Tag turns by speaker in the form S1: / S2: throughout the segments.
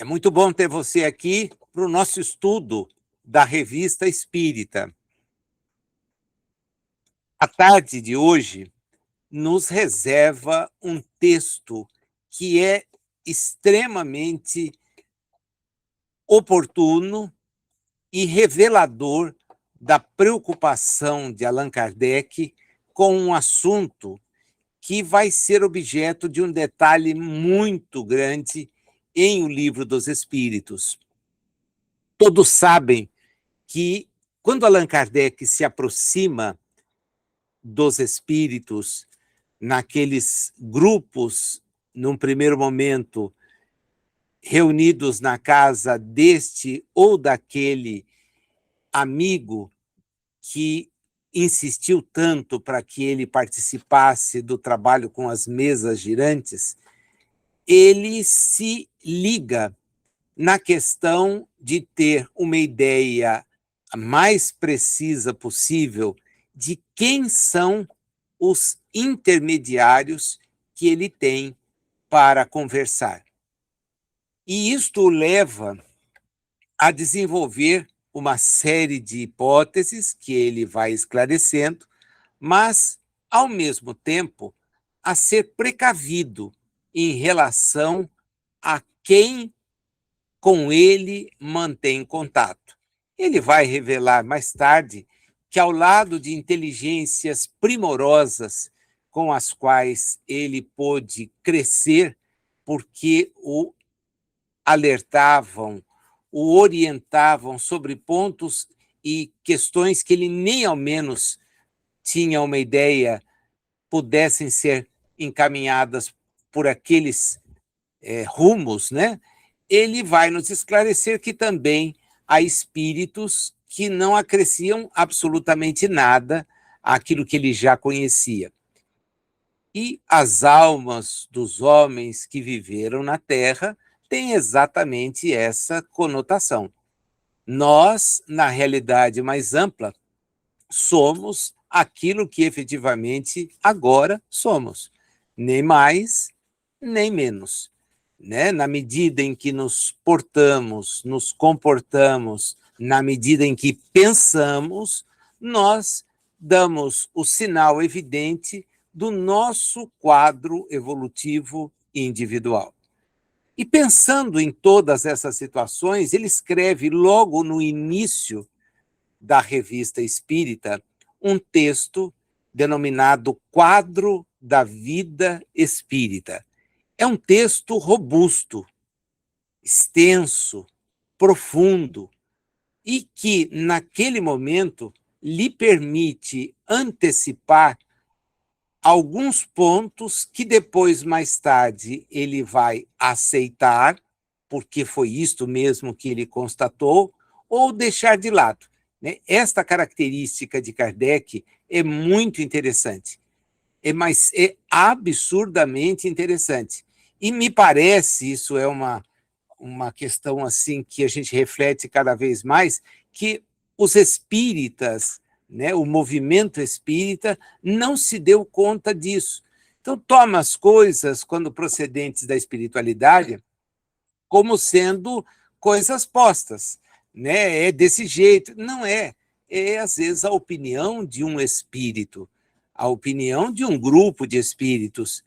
S1: muito bom ter você aqui para o nosso estudo da Revista Espírita. A tarde de hoje nos reserva um texto que é extremamente oportuno e revelador da preocupação de Allan Kardec com um assunto que vai ser objeto de um detalhe muito grande em O Livro dos Espíritos. Todos sabem que, quando Allan Kardec se aproxima dos espíritos, naqueles grupos, num primeiro momento, reunidos na casa deste ou daquele amigo que insistiu tanto para que ele participasse do trabalho com as mesas girantes, ele se liga na questão de ter uma ideia a mais precisa possível de quem são os intermediários que ele tem para conversar. E isto o leva a desenvolver uma série de hipóteses que ele vai esclarecendo, mas, ao mesmo tempo, a ser precavido em relação a quem com ele mantém contato. Ele vai revelar mais tarde que, ao lado de inteligências primorosas com as quais ele pôde crescer, porque o alertavam, o orientavam sobre pontos e questões que ele nem ao menos tinha uma ideia pudessem ser encaminhadas por aqueles rumos, né? Ele vai nos esclarecer que também há espíritos que não acresciam absolutamente nada àquilo que ele já conhecia. E as almas dos homens que viveram na Terra têm exatamente essa conotação. Nós, na realidade mais ampla, somos aquilo que efetivamente agora somos, nem mais, nem menos. Né? Na medida em que nos portamos, nos comportamos, na medida em que pensamos, nós damos o sinal evidente do nosso quadro evolutivo individual. E pensando em todas essas situações, ele escreve logo no início da Revista Espírita um texto denominado Quadro da Vida Espírita. É um texto robusto, extenso, profundo, e que, naquele momento, lhe permite antecipar alguns pontos que depois, mais tarde, ele vai aceitar, porque foi isto mesmo que ele constatou, ou deixar de lado. Né? Esta característica de Kardec é muito interessante, mas é absurdamente interessante. E me parece, isso é uma questão assim que a gente reflete cada vez mais, que os espíritas, né, o movimento espírita, não se deu conta disso. Então, toma as coisas, quando procedentes da espiritualidade, como sendo coisas postas. Né? É desse jeito. Não é. É, às vezes, a opinião de um espírito, a opinião de um grupo de espíritos,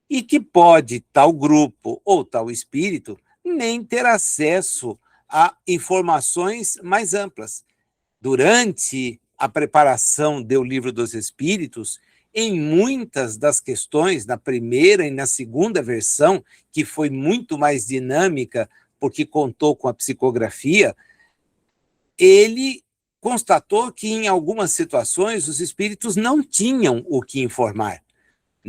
S1: e que pode tal grupo ou tal espírito nem ter acesso a informações mais amplas. Durante a preparação do Livro dos Espíritos, em muitas das questões, na primeira e na segunda versão, que foi muito mais dinâmica, porque contou com a psicografia, ele constatou que, em algumas situações, os espíritos não tinham o que informar.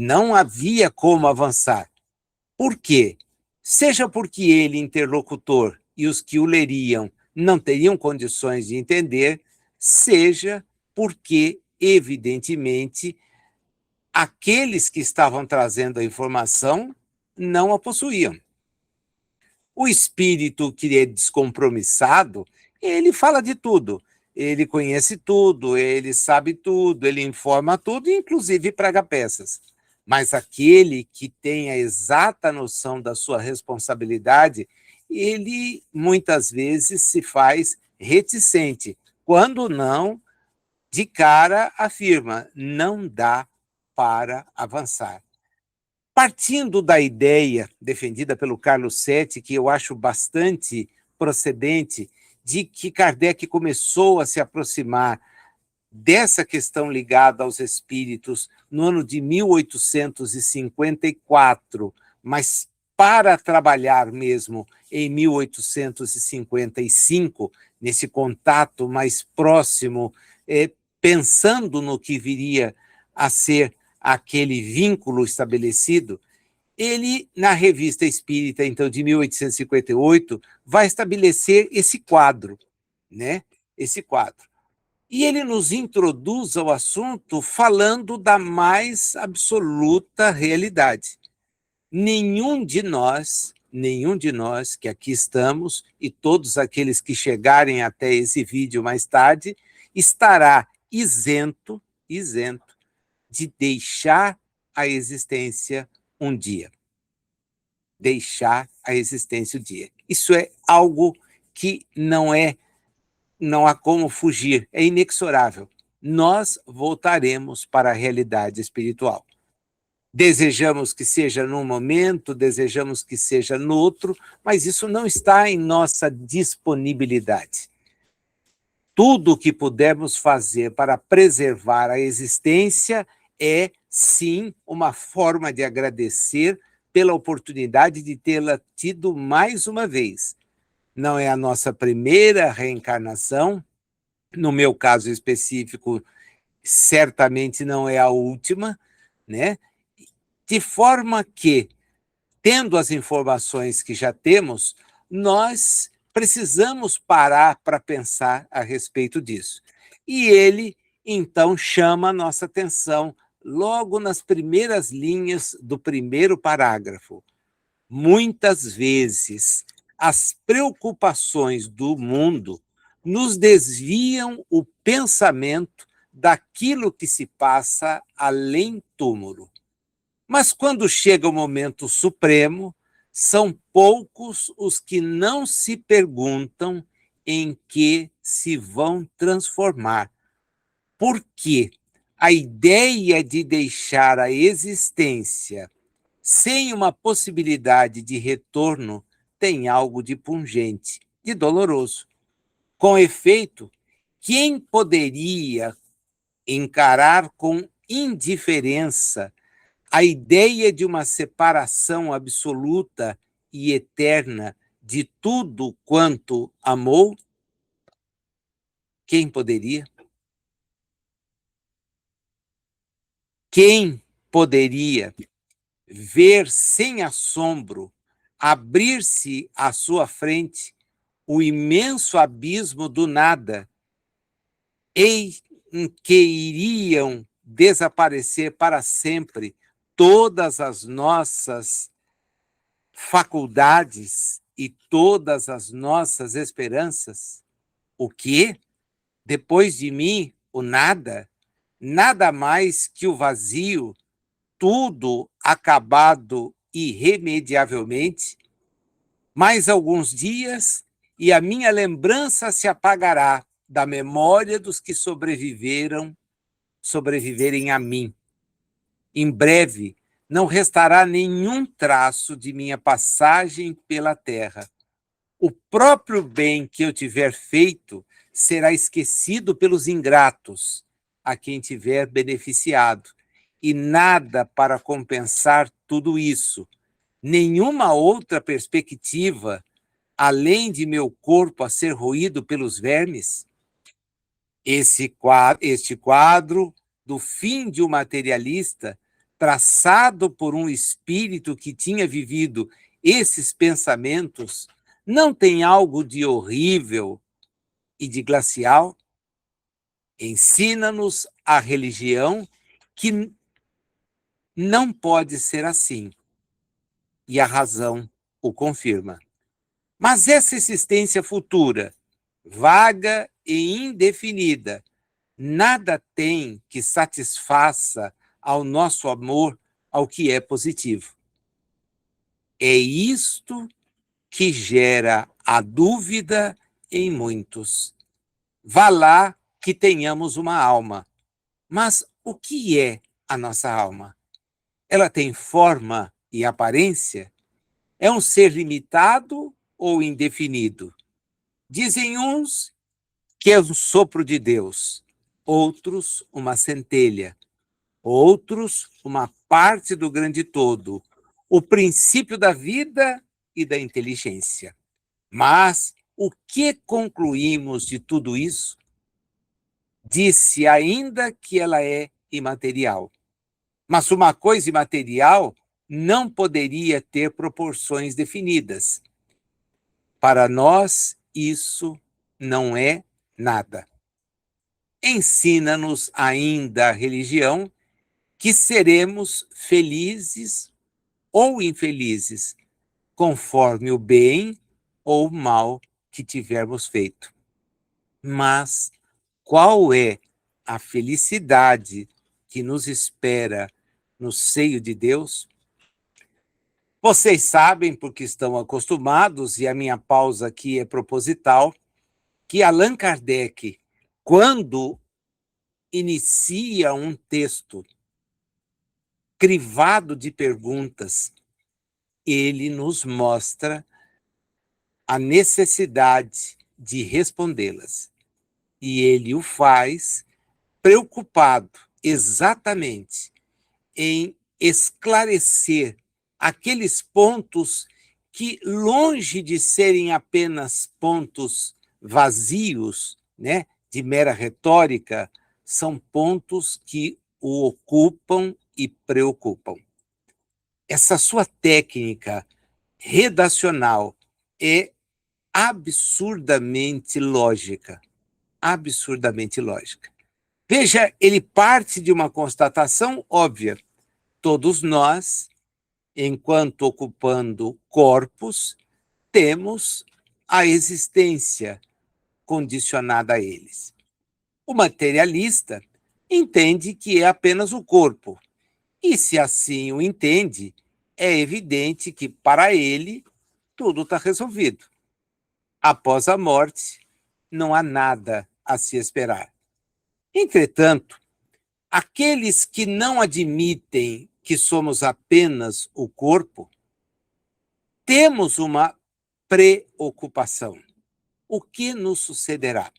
S1: Não havia como avançar. Por quê? Seja porque ele, interlocutor, e os que o leriam não teriam condições de entender, seja porque, evidentemente, aqueles que estavam trazendo a informação não a possuíam. O espírito que é descompromissado, ele fala de tudo. Ele conhece tudo, ele sabe tudo, ele informa tudo, inclusive prega peças. Mas aquele que tem a exata noção da sua responsabilidade ele muitas vezes se faz reticente, quando não, de cara afirma, não dá para avançar. Partindo da ideia defendida pelo Carlos Seti, que eu acho bastante procedente, de que Kardec começou a se aproximar dessa questão ligada aos espíritos no ano de 1854, mas para trabalhar mesmo em 1855, nesse contato mais próximo, pensando no que viria a ser aquele vínculo estabelecido, ele, na Revista Espírita, então, de 1858, vai estabelecer esse quadro, né? Esse quadro. E ele nos introduz ao assunto falando da mais absoluta realidade. Nenhum de nós que aqui estamos e todos aqueles que chegarem até esse vídeo mais tarde, estará isento de deixar a existência um dia. Deixar a existência um dia. Isso é algo que não há como fugir, é inexorável. Nós voltaremos para a realidade espiritual. Desejamos que seja num momento, desejamos que seja no outro, mas isso não está em nossa disponibilidade. Tudo o que pudermos fazer para preservar a existência é, sim, uma forma de agradecer pela oportunidade de tê-la tido mais uma vez. Não é a nossa primeira reencarnação, no meu caso específico, certamente não é a última, né? De forma que, tendo as informações que já temos, nós precisamos parar para pensar a respeito disso. E ele, então, chama a nossa atenção logo nas primeiras linhas do primeiro parágrafo. Muitas vezes, as preocupações do mundo nos desviam o pensamento daquilo que se passa além túmulo. Mas quando chega o momento supremo, são poucos os que não se perguntam em que se vão transformar. Porque a ideia de deixar a existência sem uma possibilidade de retorno tem algo de pungente, de doloroso. Com efeito, quem poderia encarar com indiferença a ideia de uma separação absoluta e eterna de tudo quanto amou? Quem poderia? Quem poderia ver sem assombro abrir-se à sua frente o imenso abismo do nada, em que iriam desaparecer para sempre todas as nossas faculdades e todas as nossas esperanças? O quê? Depois de mim, o nada? Nada mais que o vazio, tudo acabado irremediavelmente? Mais alguns dias e a minha lembrança se apagará da memória dos que sobreviverem a mim. Em breve, não restará nenhum traço de minha passagem pela terra. O próprio bem que eu tiver feito será esquecido pelos ingratos, a quem tiver beneficiado, e nada para compensar tudo isso, nenhuma outra perspectiva, além de meu corpo a ser roído pelos vermes? Este quadro do fim de um materialista, traçado por um espírito que tinha vivido esses pensamentos, não tem algo de horrível e de glacial? Ensina-nos a religião que não pode ser assim, e a razão o confirma. Mas essa existência futura, vaga e indefinida, nada tem que satisfaça ao nosso amor ao que é positivo. É isto que gera a dúvida em muitos. Vá lá que tenhamos uma alma. Mas o que é a nossa alma? Ela tem forma e aparência? É um ser limitado ou indefinido? Dizem uns que é um sopro de Deus, outros uma centelha, outros uma parte do grande todo, o princípio da vida e da inteligência. Mas o que concluímos de tudo isso? Disse ainda que ela é imaterial. Mas uma coisa imaterial não poderia ter proporções definidas. Para nós, isso não é nada. Ensina-nos ainda a religião que seremos felizes ou infelizes, conforme o bem ou o mal que tivermos feito. Mas qual é a felicidade que nos espera no seio de Deus? Vocês sabem, porque estão acostumados, e a minha pausa aqui é proposital, que Allan Kardec, quando inicia um texto crivado de perguntas, ele nos mostra a necessidade de respondê-las. E ele o faz preocupado exatamente em esclarecer aqueles pontos que, longe de serem apenas pontos vazios, né, de mera retórica, são pontos que o ocupam e preocupam. Essa sua técnica redacional é absurdamente lógica, absurdamente lógica. Veja, ele parte de uma constatação óbvia. Todos nós, enquanto ocupando corpos, temos a existência condicionada a eles. O materialista entende que é apenas o corpo. E se assim o entende, é evidente que para ele tudo está resolvido. Após a morte, não há nada a se esperar. Entretanto, aqueles que não admitem que somos apenas o corpo, temos uma preocupação. O que nos sucederá?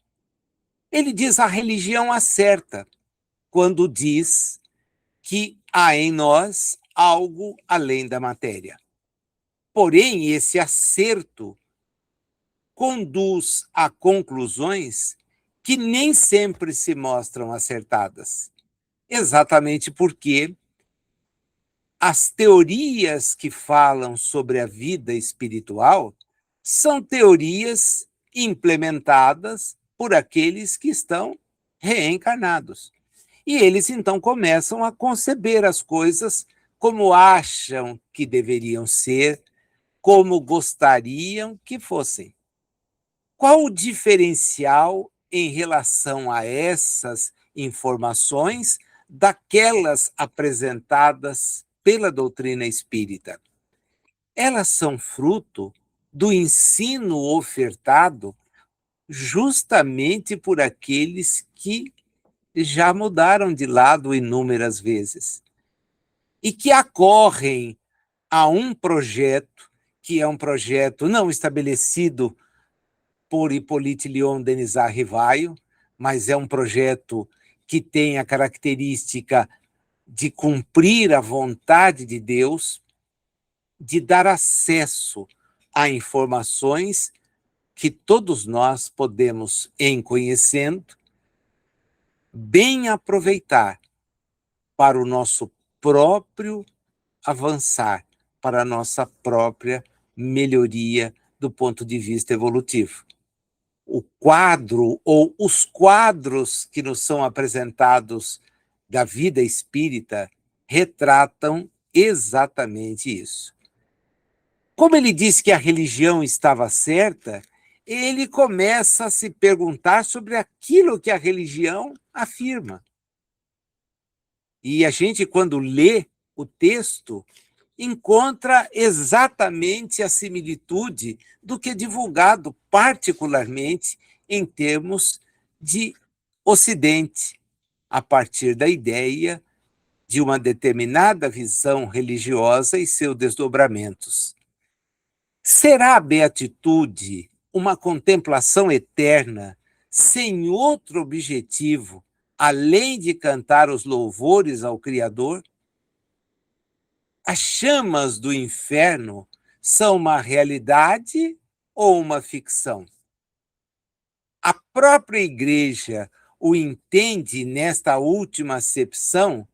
S1: Ele diz: a religião acerta quando diz que há em nós algo além da matéria. Porém, esse acerto conduz a conclusões que nem sempre se mostram acertadas. Exatamente porque as teorias que falam sobre a vida espiritual são teorias implementadas por aqueles que estão reencarnados. E eles então começam a conceber as coisas como acham que deveriam ser, como gostariam que fossem. Qual o diferencial em relação a essas informações daquelas apresentadas pela doutrina espírita? Elas são fruto do ensino ofertado justamente por aqueles que já mudaram de lado inúmeras vezes e que acorrem a um projeto que é um projeto não estabelecido por Hippolyte Lyon Denisard Rivaio, mas é um projeto que tem a característica de cumprir a vontade de Deus, de dar acesso a informações que todos nós podemos, em conhecendo, bem aproveitar para o nosso próprio avançar, para a nossa própria melhoria do ponto de vista evolutivo. O quadro ou os quadros que nos são apresentados da vida espírita retratam exatamente isso. Como ele disse que a religião estava certa, ele começa a se perguntar sobre aquilo que a religião afirma. E a gente, quando lê o texto, encontra exatamente a similitude do que é divulgado, particularmente em termos de Ocidente, a partir da ideia de uma determinada visão religiosa e seus desdobramentos. Será a beatitude uma contemplação eterna, sem outro objetivo, além de cantar os louvores ao Criador? As chamas do inferno são uma realidade ou uma ficção? A própria Igreja o entende nesta última acepção,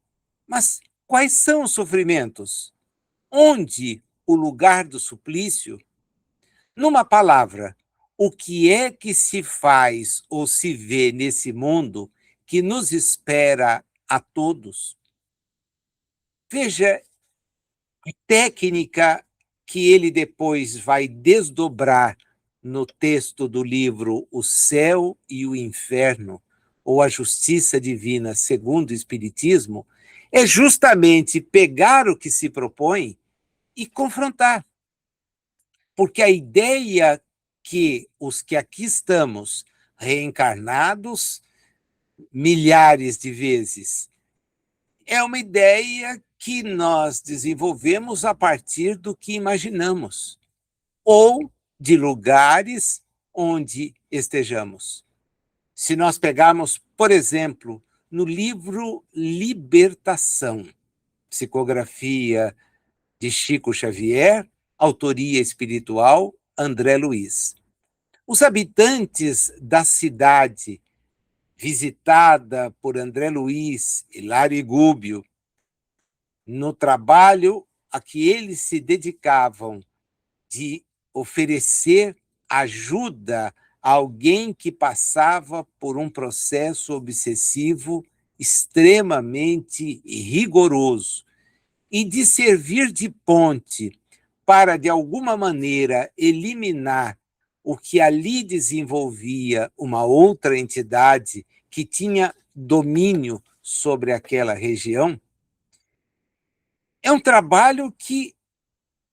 S1: mas quais são os sofrimentos? Onde o lugar do suplício? Numa palavra, o que é que se faz ou se vê nesse mundo que nos espera a todos? Veja a técnica que ele depois vai desdobrar no texto do livro O Céu e o Inferno, ou A Justiça Divina segundo o Espiritismo, é justamente pegar o que se propõe e confrontar. Porque a ideia que os que aqui estamos, reencarnados milhares de vezes, é uma ideia que nós desenvolvemos a partir do que imaginamos, ou de lugares onde estejamos. Se nós pegarmos, por exemplo, no livro Libertação, psicografia de Chico Xavier, autoria espiritual André Luiz. Os habitantes da cidade visitada por André Luiz e Lário Gúbio, no trabalho a que eles se dedicavam de oferecer ajuda a alguém que passava por um processo obsessivo extremamente rigoroso e de servir de ponte para, de alguma maneira, eliminar o que ali desenvolvia uma outra entidade que tinha domínio sobre aquela região, é um trabalho que,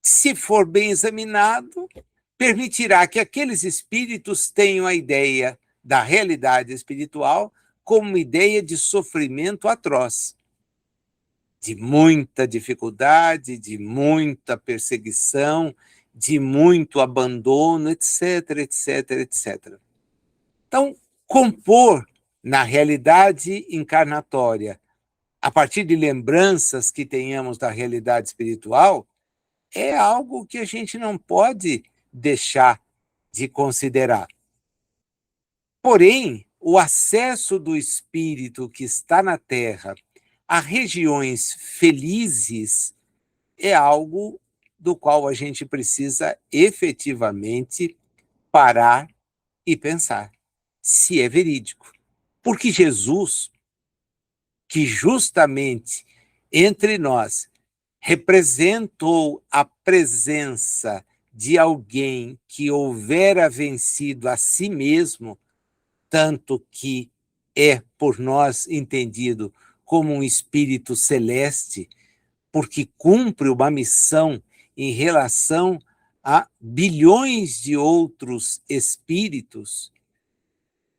S1: se for bem examinado, permitirá que aqueles espíritos tenham a ideia da realidade espiritual como uma ideia de sofrimento atroz, de muita dificuldade, de muita perseguição, de muito abandono, etc, etc, etc. Então, compor na realidade encarnatória, a partir de lembranças que tenhamos da realidade espiritual, é algo que a gente não pode deixar de considerar. Porém, o acesso do espírito que está na Terra a regiões felizes é algo do qual a gente precisa efetivamente parar e pensar se é verídico. Porque Jesus, que justamente entre nós representou a presença de alguém que houvera vencido a si mesmo, tanto que é por nós entendido como um espírito celeste, porque cumpre uma missão em relação a bilhões de outros espíritos,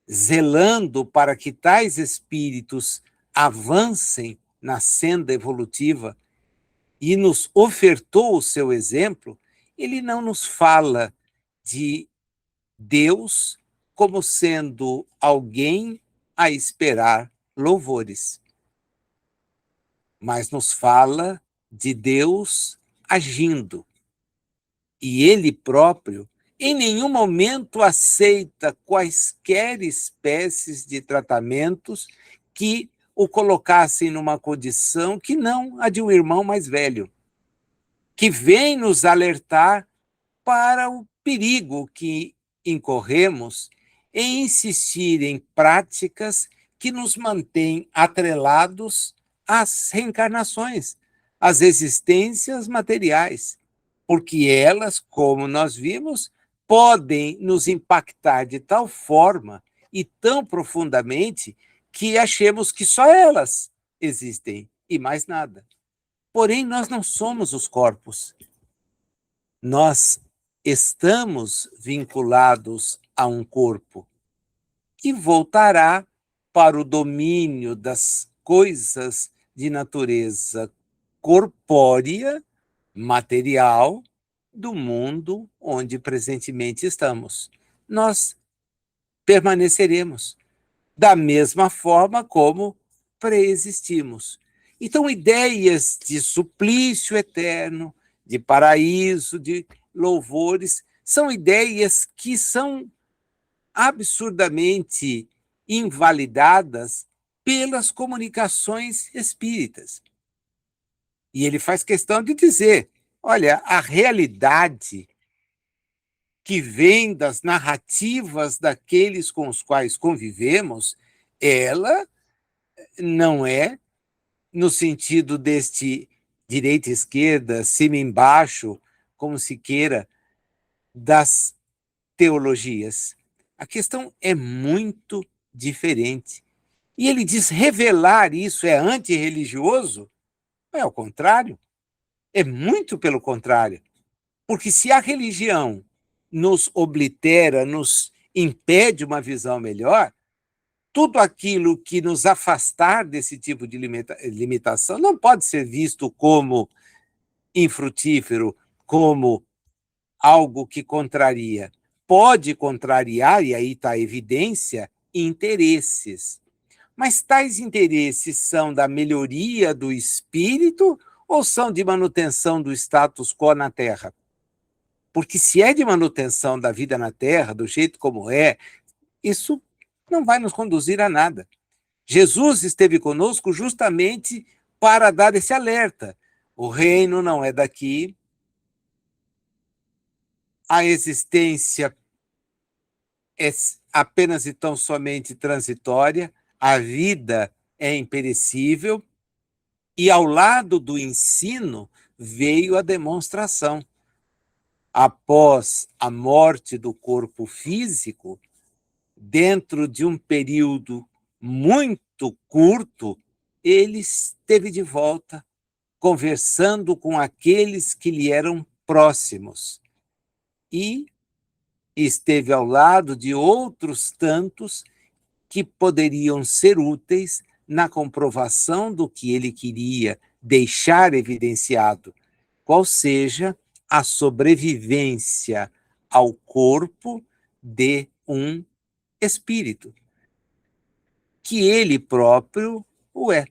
S1: zelando para que tais espíritos avancem na senda evolutiva e nos ofertou o seu exemplo, ele não nos fala de Deus como sendo alguém a esperar louvores, mas nos fala de Deus agindo. E ele próprio, em nenhum momento, aceita quaisquer espécies de tratamentos que o colocassem numa condição que não a de um irmão mais velho, que vem nos alertar para o perigo que incorremos em insistir em práticas que nos mantêm atrelados às reencarnações, às existências materiais, porque elas, como nós vimos, podem nos impactar de tal forma e tão profundamente que achemos que só elas existem e mais nada. Porém, nós não somos os corpos. Nós estamos vinculados a um corpo que voltará para o domínio das coisas de natureza corpórea, material, do mundo onde presentemente estamos. Nós permaneceremos da mesma forma como preexistimos. Então, ideias de suplício eterno, de paraíso, de louvores, são ideias que são absurdamente invalidadas pelas comunicações espíritas. E ele faz questão de dizer: olha, a realidade que vem das narrativas daqueles com os quais convivemos, ela não é no sentido deste direita e esquerda, cima e embaixo, como se queira, das teologias. A questão é muito diferente. E ele diz: revelar isso é antirreligioso? É ao contrário. É muito pelo contrário. Porque se a religião nos oblitera, nos impede uma visão melhor, tudo aquilo que nos afastar desse tipo de limitação não pode ser visto como infrutífero, como algo que contraria. Pode contrariar, e aí está a evidência, interesses. Mas tais interesses são da melhoria do espírito ou são de manutenção do status quo na Terra? Porque se é de manutenção da vida na Terra, do jeito como é, isso não vai nos conduzir a nada. Jesus esteve conosco justamente para dar esse alerta. O reino não é daqui, a existência é apenas e tão somente transitória, a vida é imperecível, e ao lado do ensino veio a demonstração. Após a morte do corpo físico, dentro de um período muito curto, ele esteve de volta, conversando com aqueles que lhe eram próximos. E esteve ao lado de outros tantos que poderiam ser úteis na comprovação do que ele queria deixar evidenciado, qual seja a sobrevivência ao corpo de um espírito, que ele próprio o é.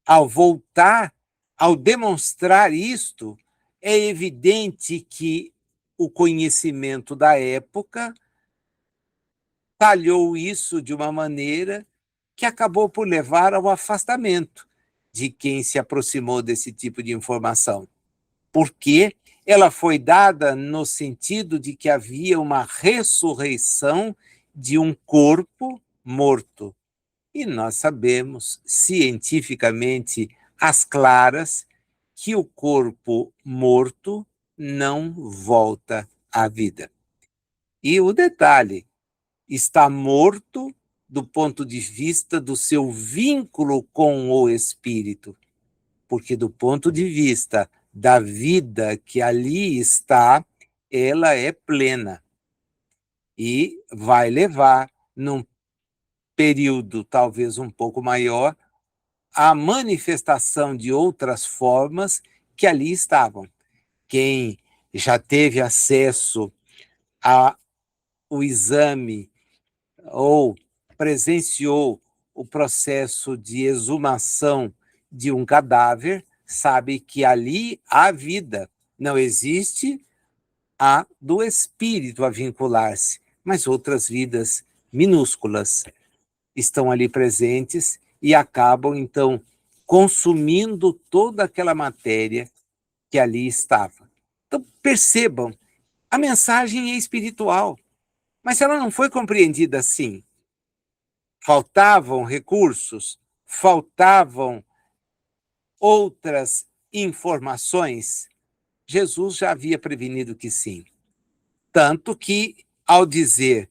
S1: Ao voltar, ao demonstrar isto, é evidente que o conhecimento da época talhou isso de uma maneira que acabou por levar ao afastamento de quem se aproximou desse tipo de informação, porque ela foi dada no sentido de que havia uma ressurreição de um corpo morto. E nós sabemos, cientificamente, às claras, que o corpo morto não volta à vida. E o detalhe, está morto do ponto de vista do seu vínculo com o espírito, porque do ponto de vista da vida que ali está, ela é plena e vai levar, num período talvez um pouco maior, a manifestação de outras formas que ali estavam. Quem já teve acesso ao exame ou presenciou o processo de exumação de um cadáver, sabe que ali há vida. Não existe a do espírito a vincular-se, mas outras vidas minúsculas estão ali presentes e acabam, então, consumindo toda aquela matéria que ali estava. Então, percebam, a mensagem é espiritual, mas ela não foi compreendida assim. Faltavam recursos, faltavam outras informações. Jesus já havia prevenido que sim. Tanto que, ao dizer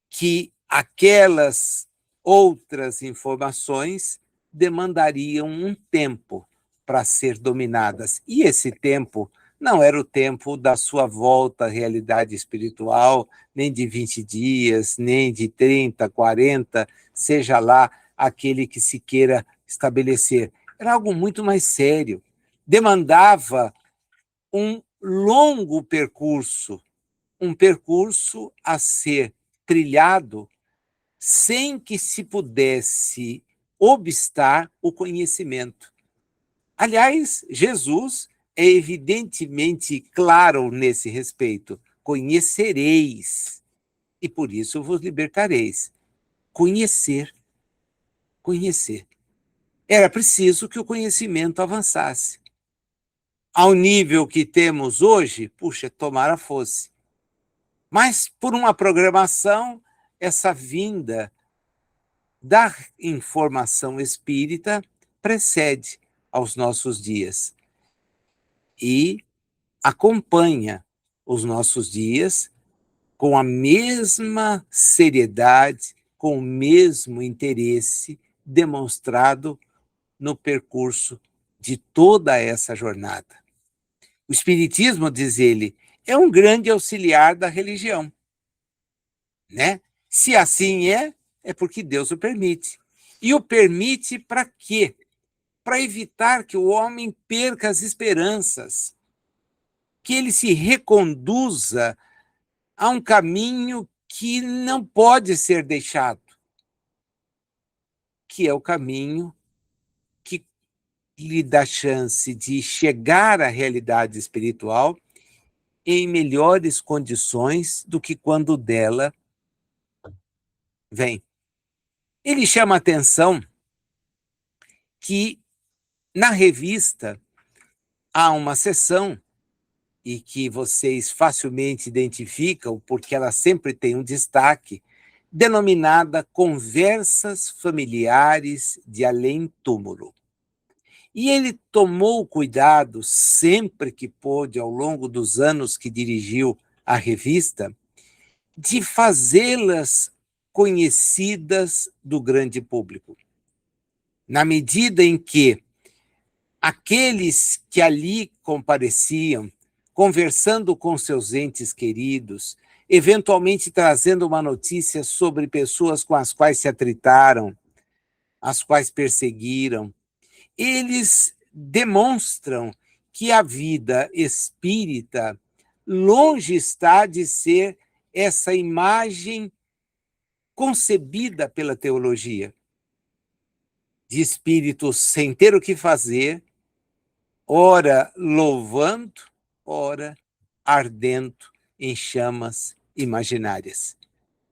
S1: que aquelas outras informações demandariam um tempo para ser dominadas. E esse tempo não era o tempo da sua volta à realidade espiritual, nem de 20 dias, nem de 30, 40, seja lá aquele que se queira estabelecer. Era algo muito mais sério. Demandava um longo percurso, um percurso a ser trilhado sem que se pudesse obstar o conhecimento. Aliás, Jesus é evidentemente claro nesse respeito. Conhecereis, e por isso vos libertareis. Conhecer, conhecer. Era preciso que o conhecimento avançasse. Ao nível que temos hoje, puxa, tomara fosse. Mas, por uma programação, essa vinda da informação espírita precede aos nossos dias e acompanha os nossos dias com a mesma seriedade, com o mesmo interesse demonstrado no percurso de toda essa jornada. O Espiritismo, diz ele, é um grande auxiliar da religião, né? Se assim é porque Deus o permite. E o permite para quê? Para evitar que o homem perca as esperanças, que ele se reconduza a um caminho que não pode ser deixado, que é o caminho que lhe dá chance de chegar à realidade espiritual em melhores condições do que quando dela vem. Ele chama a atenção que na revista há uma seção e que vocês facilmente identificam, porque ela sempre tem um destaque, denominada Conversas Familiares de Além-Túmulo. E ele tomou cuidado, sempre que pôde, ao longo dos anos que dirigiu a revista, de fazê-las conhecidas do grande público. Na medida em que aqueles que ali compareciam, conversando com seus entes queridos, eventualmente trazendo uma notícia sobre pessoas com as quais se atritaram, as quais perseguiram, eles demonstram que a vida espírita longe está de ser essa imagem concebida pela teologia, de espíritos sem ter o que fazer, ora louvando, ora ardendo em chamas imaginárias.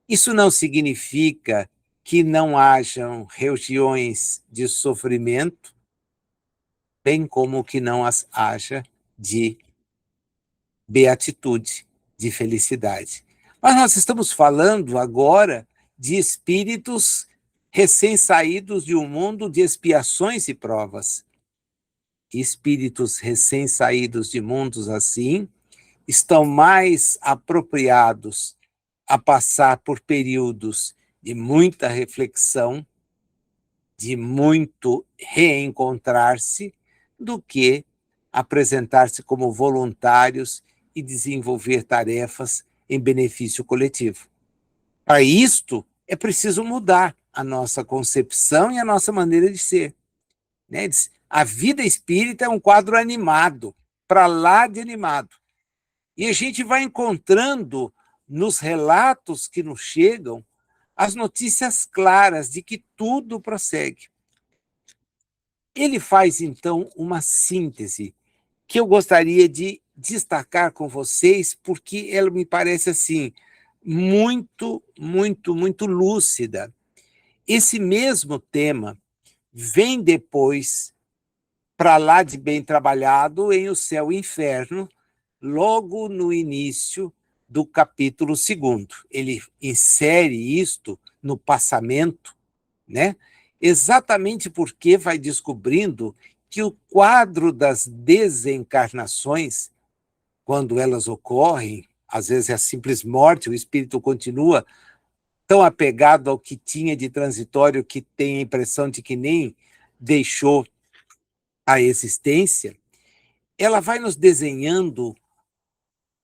S1: Isso não significa que não hajam regiões de sofrimento, bem como que não as haja de beatitude, de felicidade. Mas nós estamos falando agora de espíritos recém-saídos de um mundo de expiações e provas. Espíritos recém-saídos de mundos assim estão mais apropriados a passar por períodos de muita reflexão, de muito reencontrar-se, do que apresentar-se como voluntários e desenvolver tarefas em benefício coletivo. Para isto, é preciso mudar a nossa concepção e a nossa maneira de ser. Né? A vida espírita é um quadro animado, para lá de animado. E a gente vai encontrando nos relatos que nos chegam as notícias claras de que tudo prossegue. Ele faz, então, uma síntese que eu gostaria de destacar com vocês, porque ela me parece assim muito, muito, muito lúcida. Esse mesmo tema vem depois, para lá de bem trabalhado, em O Céu e o Inferno, logo no início do capítulo 2º. Ele insere isto no passamento, né? Exatamente porque vai descobrindo que o quadro das desencarnações, quando elas ocorrem, às vezes é a simples morte, o espírito continua tão apegado ao que tinha de transitório que tem a impressão de que nem deixou a existência, ela vai nos desenhando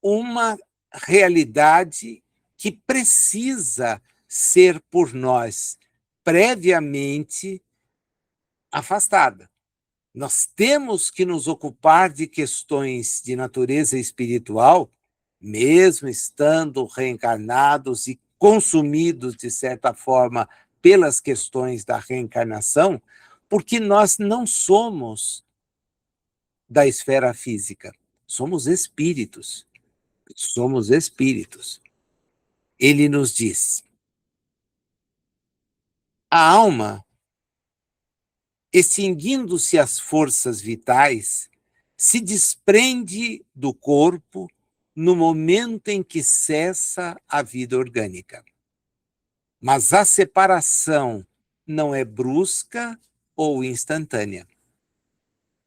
S1: uma realidade que precisa ser por nós previamente afastada. Nós temos que nos ocupar de questões de natureza espiritual, mesmo estando reencarnados e consumidos, de certa forma, pelas questões da reencarnação, porque nós não somos da esfera física, somos espíritos. Somos espíritos. Ele nos diz: a alma, extinguindo-se as forças vitais, se desprende do corpo no momento em que cessa a vida orgânica. Mas a separação não é brusca ou instantânea.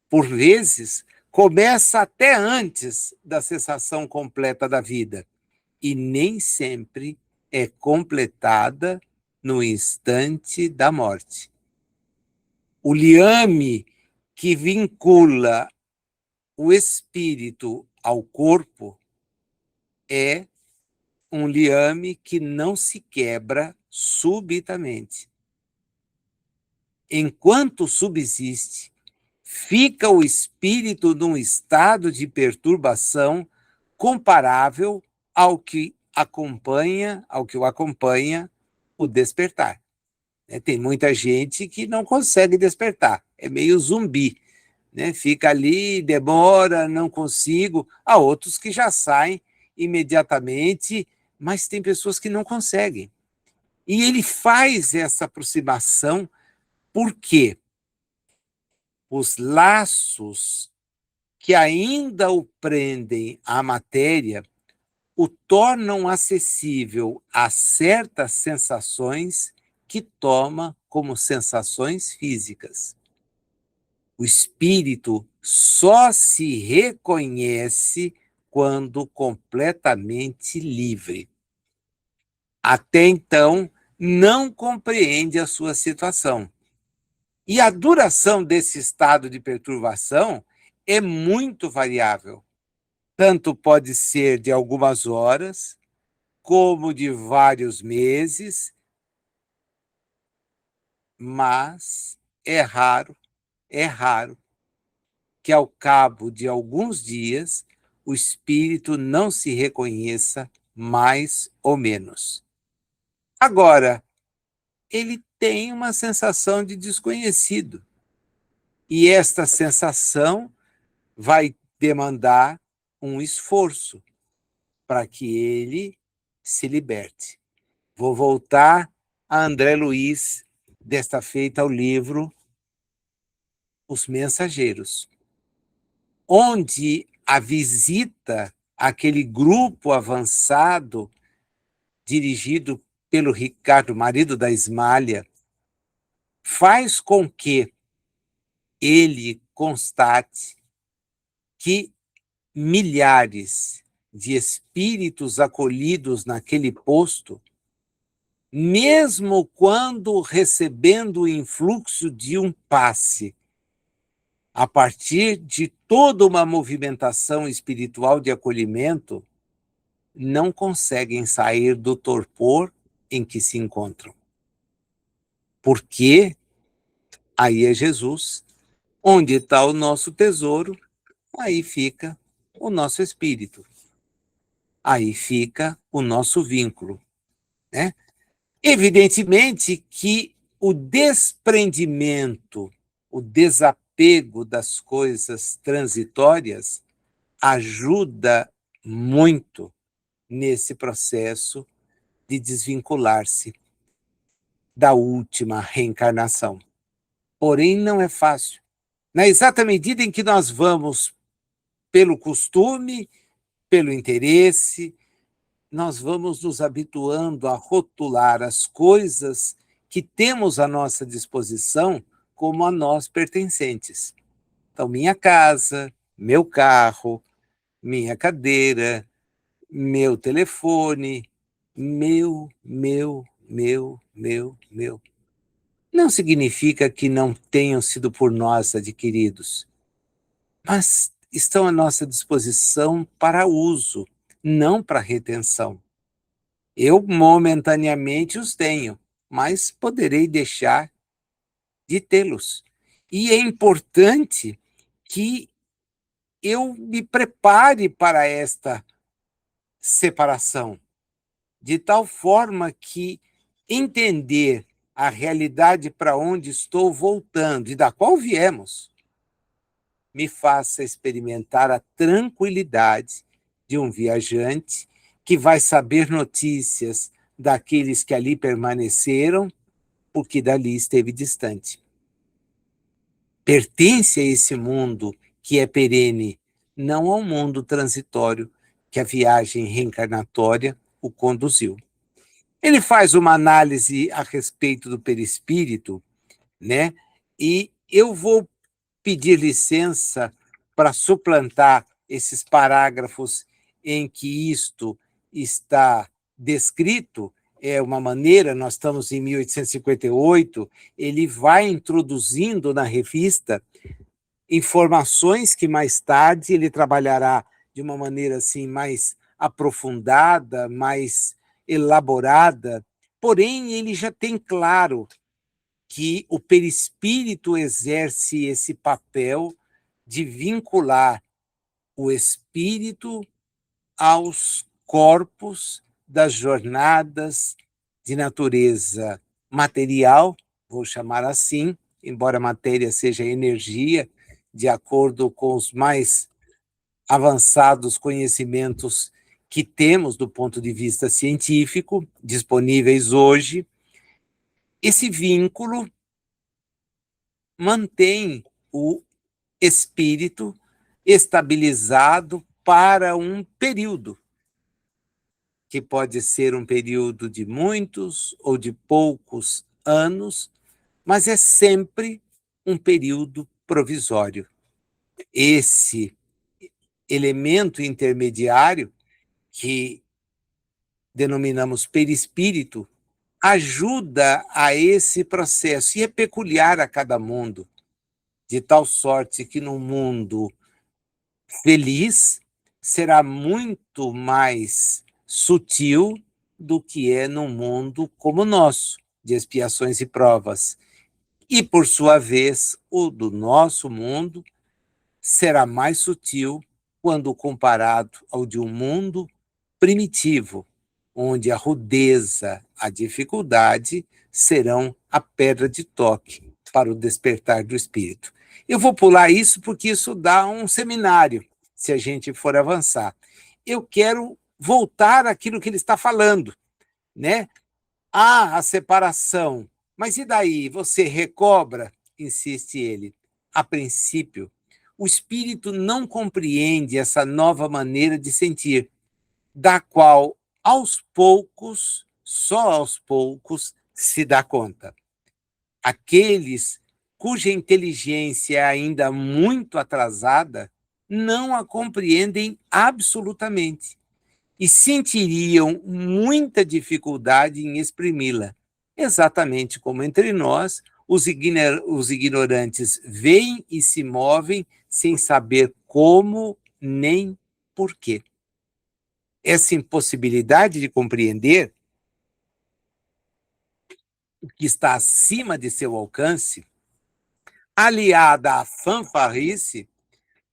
S1: Por vezes, começa até antes da cessação completa da vida e nem sempre é completada no instante da morte. O liame que vincula o espírito ao corpo é um liame que não se quebra subitamente. Enquanto subsiste, fica o espírito num estado de perturbação comparável ao que o acompanha o despertar. Tem muita gente que não consegue despertar, é meio zumbi, né? Fica ali, demora, não consigo. Há outros que já saem imediatamente, mas tem pessoas que não conseguem. E ele faz essa aproximação porque os laços que ainda o prendem à matéria o tornam acessível a certas sensações que toma como sensações físicas. O espírito só se reconhece quando completamente livre. Até então, não compreende a sua situação. E a duração desse estado de perturbação é muito variável. Tanto pode ser de algumas horas, como de vários meses, mas é raro que ao cabo de alguns dias o espírito não se reconheça mais ou menos. Agora, ele tem uma sensação de desconhecido, e esta sensação vai demandar um esforço para que ele se liberte. Vou voltar a André Luiz, desta feita ao livro Os Mensageiros, onde a visita àquele grupo avançado, dirigido pelo Ricardo, marido da Ismália, faz com que ele constate que milhares de espíritos acolhidos naquele posto, mesmo quando recebendo o influxo de um passe, a partir de toda uma movimentação espiritual de acolhimento, não conseguem sair do torpor em que se encontram. Porque aí é Jesus. Onde está o nosso tesouro, aí fica o nosso espírito. Aí fica o nosso vínculo, né? Evidentemente que o desprendimento, o desapego das coisas transitórias ajuda muito nesse processo de desvincular-se da última reencarnação. Porém, não é fácil. Na exata medida em que nós vamos pelo costume, pelo interesse, nós vamos nos habituando a rotular as coisas que temos à nossa disposição como a nós pertencentes. Então, minha casa, meu carro, minha cadeira, meu telefone, meu. Não significa que não tenham sido por nós adquiridos. mas estão à nossa disposição para uso, não para retenção. Eu momentaneamente os tenho, mas poderei deixar de tê-los. E é importante que eu me prepare para esta separação, de tal forma que entender a realidade para onde estou voltando e da qual viemos, me faça experimentar a tranquilidade de um viajante que vai saber notícias daqueles que ali permaneceram, porque dali esteve distante. Pertence a esse mundo que é perene, não ao mundo transitório que a viagem reencarnatória o conduziu. Ele faz uma análise a respeito do perispírito, né? E eu vou pedir licença para suplantar esses parágrafos em que isto está descrito. É uma maneira, nós estamos em 1858, ele vai introduzindo na revista informações que mais tarde ele trabalhará de uma maneira assim mais aprofundada, mais elaborada, porém ele já tem claro que o perispírito exerce esse papel de vincular o espírito aos corpos das jornadas de natureza material, vou chamar assim, embora a matéria seja energia, de acordo com os mais avançados conhecimentos que temos do ponto de vista científico, disponíveis hoje, esse vínculo mantém o espírito estabilizado para um período, que pode ser um período de muitos ou de poucos anos, mas é sempre um período provisório. Esse elemento intermediário, que denominamos perispírito, ajuda a esse processo e é peculiar a cada mundo, de tal sorte que no mundo feliz será muito mais sutil do que é num mundo como o nosso, de expiações e provas. E, por sua vez, o do nosso mundo será mais sutil quando comparado ao de um mundo primitivo, onde a rudeza, a dificuldade serão a pedra de toque para o despertar do espírito. Eu vou pular isso porque isso dá um seminário, se a gente for avançar. Eu quero voltar àquilo que ele está falando, né? A separação. Mas e daí? Você recobra? Insiste ele. A princípio, o espírito não compreende essa nova maneira de sentir, da qual, aos poucos, só aos poucos, se dá conta. Aqueles cuja inteligência é ainda muito atrasada não a compreendem absolutamente e sentiriam muita dificuldade em exprimi-la, exatamente como entre nós, os ignorantes veem e se movem sem saber como nem porquê. Essa impossibilidade de compreender o que está acima de seu alcance, aliada à fanfarrice,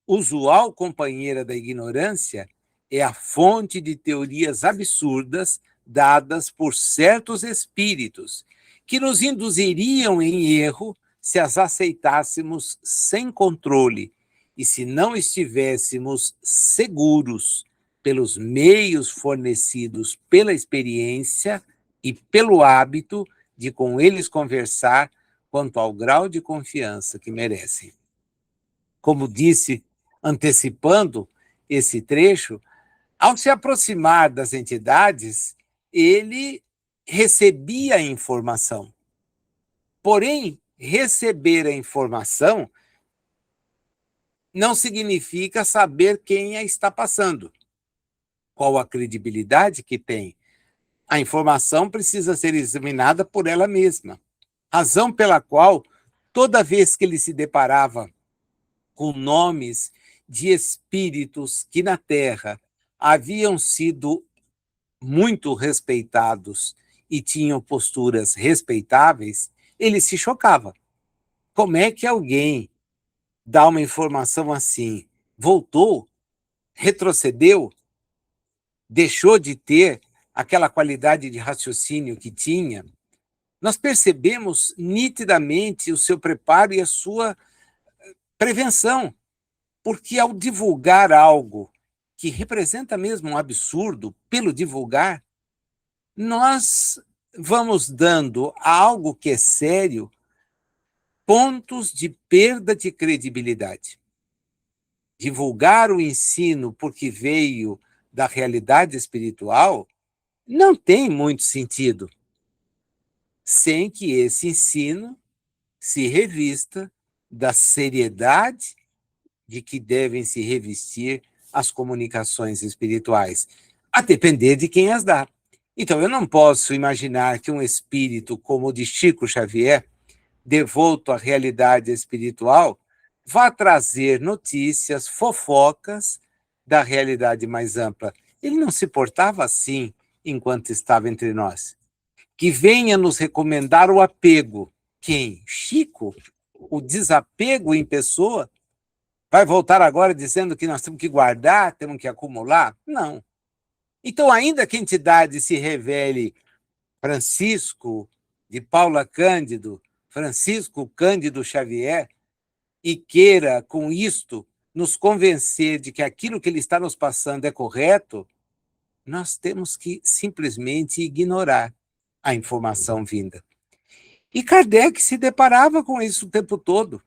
S1: usual companheira da ignorância, é a fonte de teorias absurdas dadas por certos espíritos, que nos induziriam em erro se as aceitássemos sem controle e se não estivéssemos seguros pelos meios fornecidos pela experiência e pelo hábito de com eles conversar quanto ao grau de confiança que merecem. Como disse, antecipando esse trecho, ao se aproximar das entidades, ele recebia a informação. Porém, receber a informação não significa saber quem a está passando, qual a credibilidade que tem. A informação precisa ser examinada por ela mesma, razão pela qual, toda vez que ele se deparava com nomes de espíritos que na Terra haviam sido muito respeitados e tinham posturas respeitáveis, ele se chocava. Como é que alguém dá uma informação assim, voltou, retrocedeu, deixou de ter aquela qualidade de raciocínio que tinha? Nós percebemos nitidamente o seu preparo e a sua prevenção, porque ao divulgar algo que representa mesmo um absurdo, pelo divulgar, nós vamos dando a algo que é sério pontos de perda de credibilidade. Divulgar o ensino porque veio da realidade espiritual não tem muito sentido, sem que esse ensino se revista da seriedade de que devem se revestir as comunicações espirituais, a depender de quem as dá. Então, eu não posso imaginar que um espírito como o de Chico Xavier, devoto à realidade espiritual, vá trazer notícias, fofocas da realidade mais ampla. Ele não se portava assim enquanto estava entre nós. Que venha nos recomendar o apego. Quem? Chico? O desapego em pessoa? Vai voltar agora dizendo que nós temos que guardar, temos que acumular? Não. Então, ainda que a entidade se revele Francisco de Paula Cândido, Francisco Cândido Xavier, e queira, com isto, nos convencer de que aquilo que ele está nos passando é correto, nós temos que simplesmente ignorar a informação vinda. E Kardec se deparava com isso o tempo todo.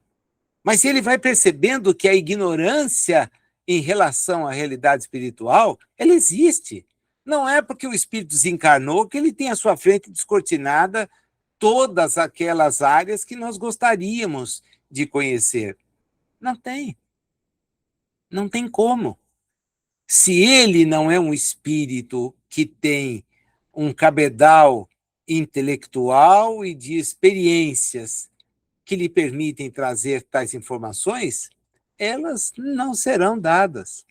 S1: Mas ele vai percebendo que a ignorância em relação à realidade espiritual, ela existe. Não é porque o espírito desencarnou que ele tem à sua frente descortinada todas aquelas áreas que nós gostaríamos de conhecer. Não tem. Não tem como. Se ele não é um espírito que tem um cabedal intelectual e de experiências que lhe permitem trazer tais informações, elas não serão dadas.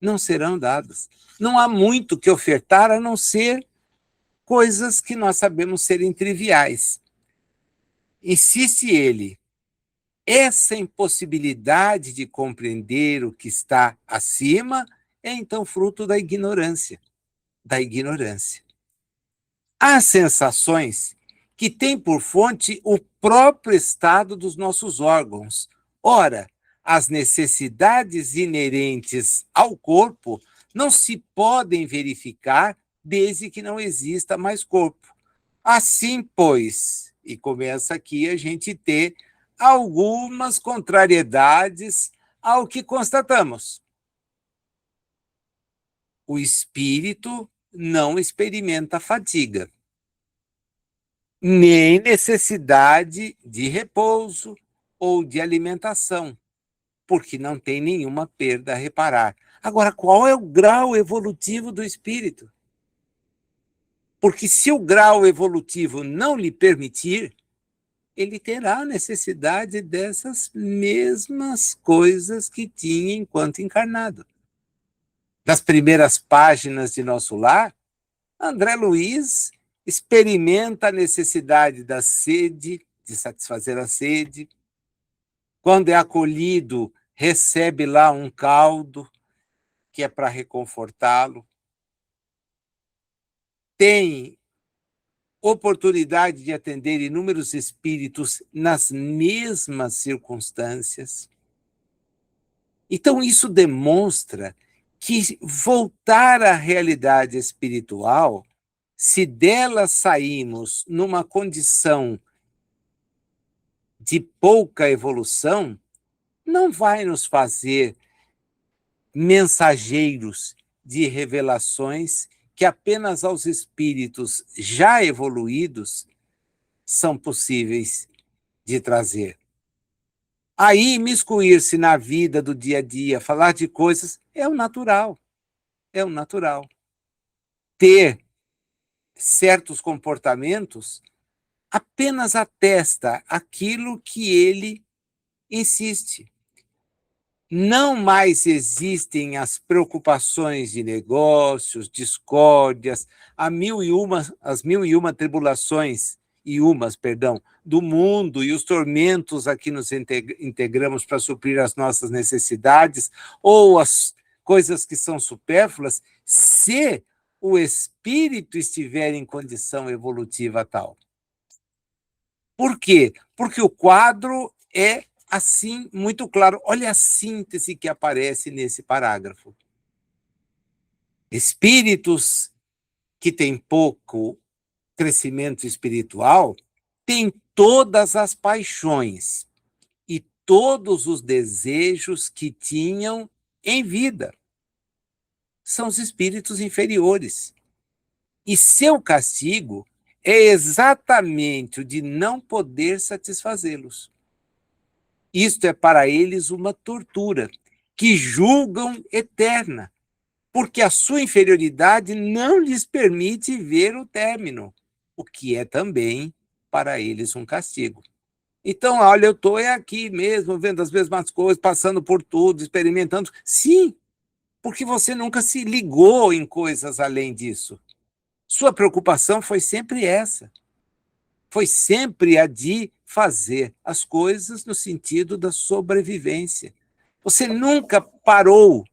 S1: Não serão dadas. Não há muito que ofertar a não ser coisas que nós sabemos serem triviais. Insiste ele, essa impossibilidade de compreender o que está acima é então fruto da ignorância. Da ignorância. Há sensações que têm por fonte o próprio estado dos nossos órgãos. Ora, as necessidades inerentes ao corpo não se podem verificar desde que não exista mais corpo. Assim, pois, e começa aqui a gente ter algumas contrariedades ao que constatamos. O espírito não experimenta fadiga, nem necessidade de repouso ou de alimentação, porque não tem nenhuma perda a reparar. Agora, qual é o grau evolutivo do espírito? Porque se o grau evolutivo não lhe permitir, ele terá necessidade dessas mesmas coisas que tinha enquanto encarnado. Das primeiras páginas de Nosso Lar, André Luiz experimenta a necessidade da sede, de satisfazer a sede. Quando é acolhido, recebe lá um caldo, que é para reconfortá-lo. Tem oportunidade de atender inúmeros espíritos nas mesmas circunstâncias. Então, isso demonstra que voltar à realidade espiritual, se dela saímos numa condição de pouca evolução, não vai nos fazer mensageiros de revelações que apenas aos espíritos já evoluídos são possíveis de trazer. Aí, imiscuir-se na vida do dia a dia, falar de coisas, é o natural. É o natural. Ter certos comportamentos apenas atesta aquilo que ele insiste. Não mais existem as preocupações de negócios, discórdias, as mil e uma tribulações, do mundo e os tormentos a que nos integramos para suprir as nossas necessidades, ou as coisas que são supérfluas, se o espírito estiver em condição evolutiva tal. Por quê? Porque o quadro é assim, muito claro. Olha a síntese que aparece nesse parágrafo. Espíritos que têm pouco crescimento espiritual têm todas as paixões e todos os desejos que tinham em vida. São os espíritos inferiores. E seu castigo é exatamente o de não poder satisfazê-los. Isto é para eles uma tortura, que julgam eterna, porque a sua inferioridade não lhes permite ver o término, o que é também para eles um castigo. Então, olha, eu estou aqui mesmo, vendo as mesmas coisas, passando por tudo, experimentando. Sim, porque você nunca se ligou em coisas além disso. Sua preocupação foi sempre essa. Foi sempre a de fazer as coisas no sentido da sobrevivência. Você nunca parou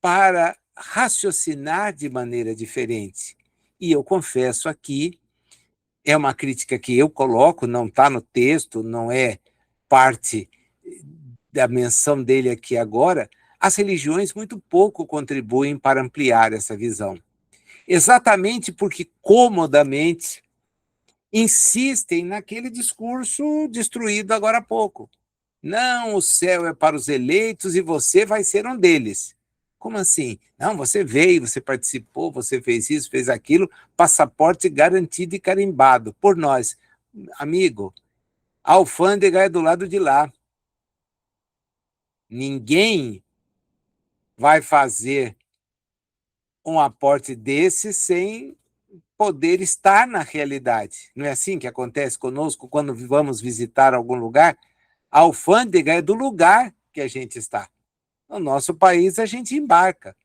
S1: para raciocinar de maneira diferente. E eu confesso aqui, é uma crítica que eu coloco, não está no texto, não é parte da menção dele aqui agora, as religiões muito pouco contribuem para ampliar essa visão. Exatamente porque, comodamente, insistem naquele discurso destruído agora há pouco. Não, o céu é para os eleitos e você vai ser um deles. Como assim? Não, você veio, você participou, você fez isso, fez aquilo, passaporte garantido e carimbado por nós. Amigo, a alfândega é do lado de lá. Ninguém vai fazer um aporte desse sem poder estar na realidade. Não é assim que acontece conosco quando vamos visitar algum lugar? A alfândega é do lugar que a gente está. No nosso país, a gente embarca.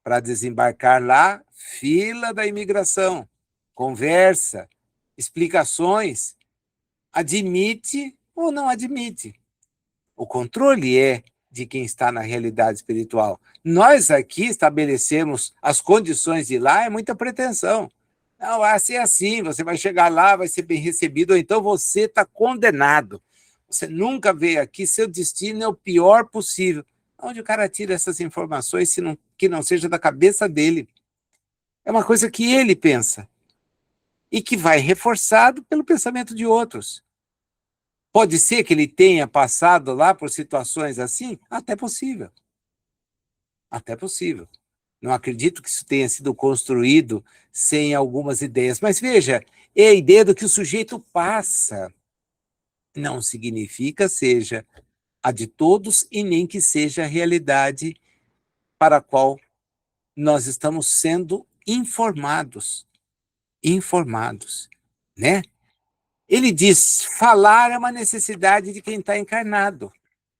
S1: Para desembarcar lá, fila da imigração, conversa, explicações, admite ou não admite. O controle é de quem está na realidade espiritual. Nós aqui estabelecemos as condições de lá, é muita pretensão. Não, vai ser assim, você vai chegar lá, vai ser bem recebido, ou então você está condenado. Você nunca veio aqui, seu destino é o pior possível. Onde o cara tira essas informações se não, que não seja da cabeça dele? É uma coisa que ele pensa e que vai reforçado pelo pensamento de outros. Pode ser que ele tenha passado lá por situações assim? Até possível. Até possível. Não acredito que isso tenha sido construído sem algumas ideias. Mas veja, é a ideia do que o sujeito passa. Não significa seja a de todos e nem que seja a realidade para a qual nós estamos sendo informados. Informados, né? Ele diz, falar é uma necessidade de quem está encarnado.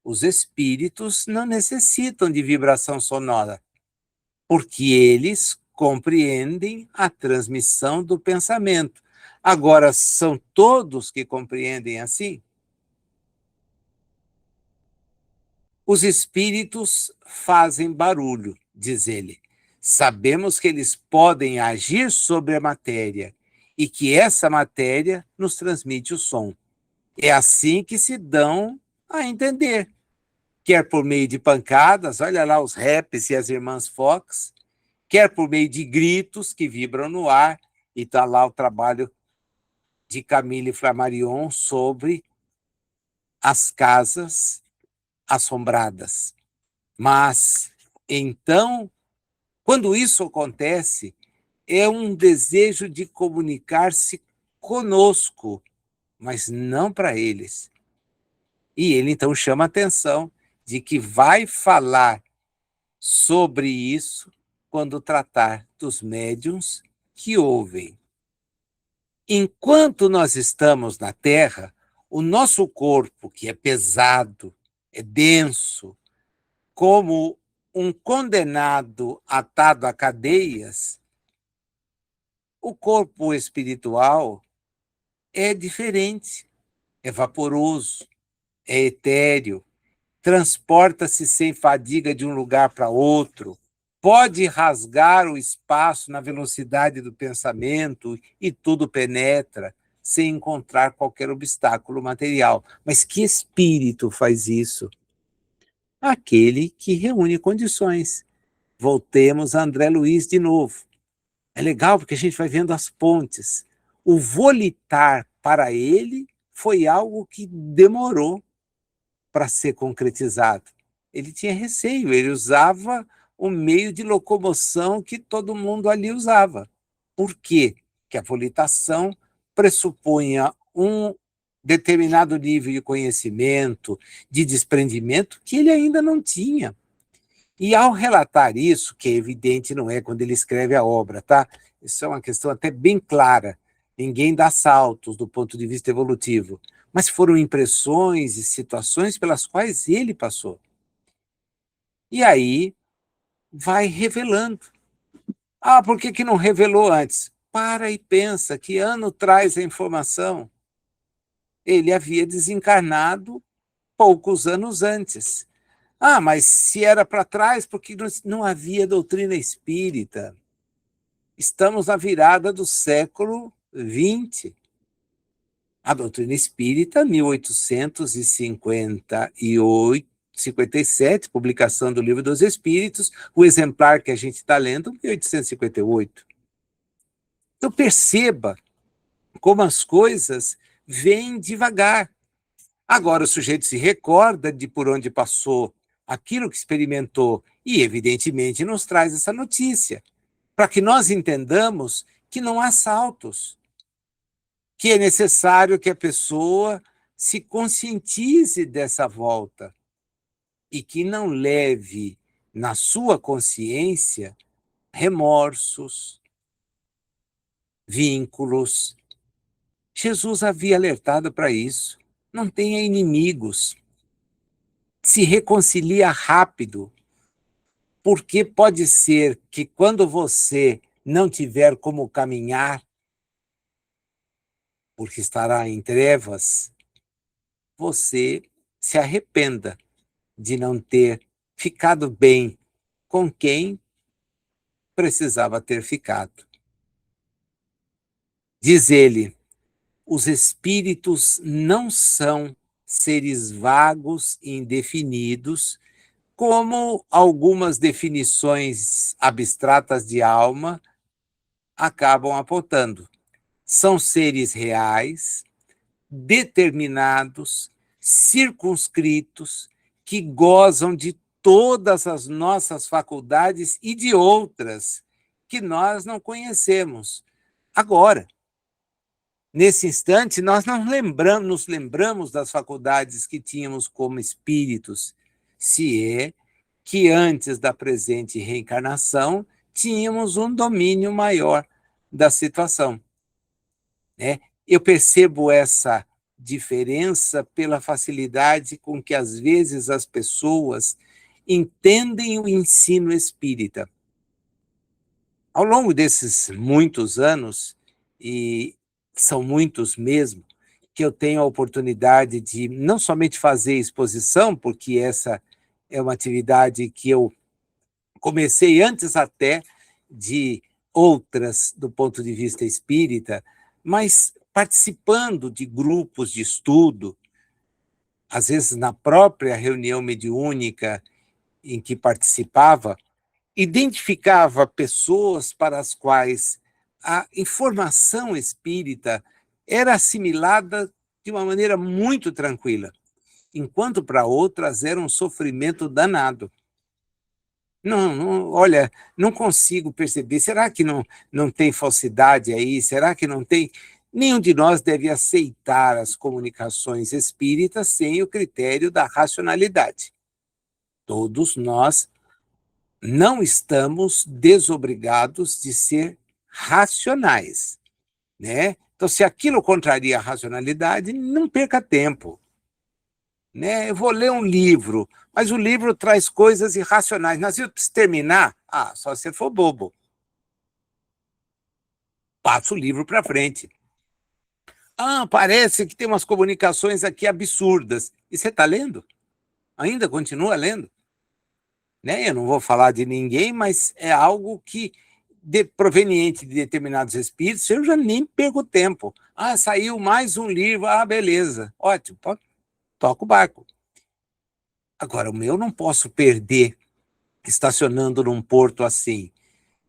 S1: Os espíritos não necessitam de vibração sonora, porque eles compreendem a transmissão do pensamento. Agora, são todos que compreendem assim? Os espíritos fazem barulho, diz ele. Sabemos que eles podem agir sobre a matéria e que essa matéria nos transmite o som. É assim que se dão a entender. Quer por meio de pancadas, olha lá os raps e as irmãs Fox, quer por meio de gritos que vibram no ar, e está lá o trabalho de Camille Flammarion sobre as casas assombradas. Mas, então, quando isso acontece, é um desejo de comunicar-se conosco, mas não para eles. E ele, então, chama a atenção de que vai falar sobre isso quando tratar dos médiuns que ouvem. Enquanto nós estamos na Terra, o nosso corpo, que é pesado, é denso, como um condenado atado a cadeias, o corpo espiritual é diferente, é vaporoso, é etéreo, transporta-se sem fadiga de um lugar para outro, pode rasgar o espaço na velocidade do pensamento e tudo penetra, sem encontrar qualquer obstáculo material. Mas que espírito faz isso? Aquele que reúne condições. Voltemos a André Luiz de novo. É legal porque a gente vai vendo as pontes. O volitar para ele foi algo que demorou para ser concretizado. Ele tinha receio, ele usava o meio de locomoção que todo mundo ali usava. Por quê? Porque a volitação pressupunha um determinado nível de conhecimento, de desprendimento, que ele ainda não tinha. E ao relatar isso, que é evidente, não é quando ele escreve a obra, tá? Isso é uma questão até bem clara. Ninguém dá saltos do ponto de vista evolutivo, mas foram impressões e situações pelas quais ele passou. E aí vai revelando. Ah, por que não revelou antes? Para e pensa, que ano traz a informação? Ele havia desencarnado poucos anos antes. Ah, mas se era para trás, porque não havia doutrina espírita. Estamos na virada do século XX. A doutrina espírita, 1858, 57, publicação do Livro dos Espíritos, o exemplar que a gente está lendo, 1858. Então, perceba como as coisas vêm devagar. Agora, o sujeito se recorda de por onde passou, aquilo que experimentou, e, evidentemente, nos traz essa notícia, para que nós entendamos que não há saltos, que é necessário que a pessoa se conscientize dessa volta e que não leve na sua consciência remorsos, vínculos. Jesus havia alertado para isso. Não tenha inimigos. Se reconcilia rápido, porque pode ser que quando você não tiver como caminhar, porque estará em trevas, você se arrependa de não ter ficado bem com quem precisava ter ficado. Diz ele, os espíritos não são seres vagos e indefinidos, como algumas definições abstratas de alma acabam apontando. São seres reais, determinados, circunscritos, que gozam de todas as nossas faculdades e de outras que nós não conhecemos. Agora, nesse instante, nós não nos lembramos das faculdades que tínhamos como espíritos, se é que antes da presente reencarnação tínhamos um domínio maior da situação. Né? Eu percebo essa diferença pela facilidade com que, às vezes, as pessoas entendem o ensino espírita. Ao longo desses muitos anos, e são muitos mesmo, que eu tenho a oportunidade de não somente fazer exposição, porque essa é uma atividade que eu comecei antes até de outras do ponto de vista espírita, mas participando de grupos de estudo, às vezes na própria reunião mediúnica em que participava, identificava pessoas para as quais a informação espírita era assimilada de uma maneira muito tranquila, enquanto para outras era um sofrimento danado. Olha, não consigo perceber. Será que não tem falsidade aí? Será que não tem? Nenhum de nós deve aceitar as comunicações espíritas sem o critério da racionalidade. Todos nós não estamos desobrigados de ser racionais, né? Então, se aquilo contraria a racionalidade, não perca tempo. né? Eu vou ler um livro, mas o livro traz coisas irracionais. Mas eu preciso terminar? Ah, só se for bobo. Passa o livro para frente. Ah, parece que tem umas comunicações aqui absurdas. E você está lendo? Ainda continua lendo? Né? Eu não vou falar de ninguém, mas é algo que, proveniente de determinados espíritos, eu já nem perco tempo. Ah, saiu mais um livro, ah, beleza, ótimo, toca o barco. Agora, o meu não posso perder estacionando num porto assim.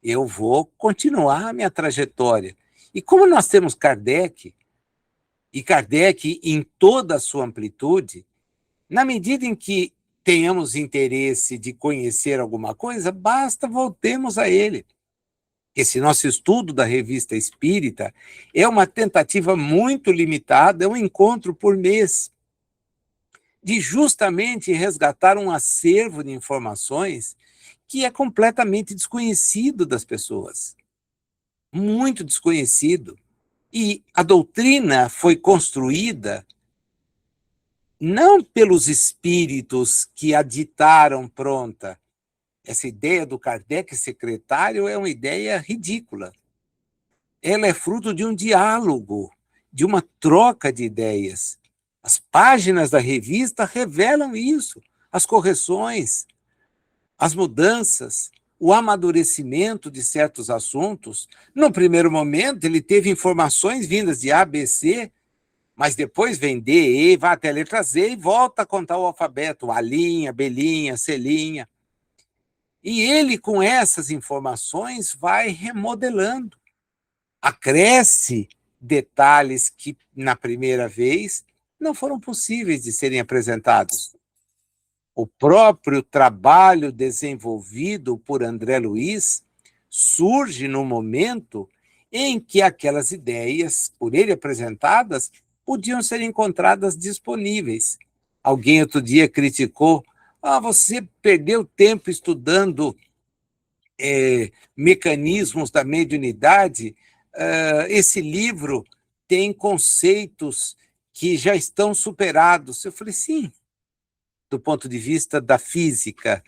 S1: Eu vou continuar a minha trajetória. E como nós temos Kardec, e Kardec em toda a sua amplitude, na medida em que tenhamos interesse de conhecer alguma coisa, basta voltemos a ele. Esse nosso estudo da Revista Espírita é uma tentativa muito limitada, é um encontro por mês, de justamente resgatar um acervo de informações que é completamente desconhecido das pessoas, muito desconhecido. E a doutrina foi construída não pelos espíritos que a ditaram pronta. Essa ideia do Kardec secretário é uma ideia ridícula. Ela é fruto de um diálogo, de uma troca de ideias. As páginas da revista revelam isso, as correções, as mudanças, o amadurecimento de certos assuntos. No primeiro momento, ele teve informações vindas de A, B, C, mas depois vem D, E, vai até a letra Z e volta a contar o alfabeto, A', B', C'. E ele, com essas informações, vai remodelando. Acresce detalhes que, na primeira vez, não foram possíveis de serem apresentados. O próprio trabalho desenvolvido por André Luiz surge no momento em que aquelas ideias, por ele apresentadas, podiam ser encontradas disponíveis. Alguém outro dia criticou: ah, você perdeu tempo estudando mecanismos da mediunidade. Esse livro tem conceitos que já estão superados. Eu falei, sim, do ponto de vista da física,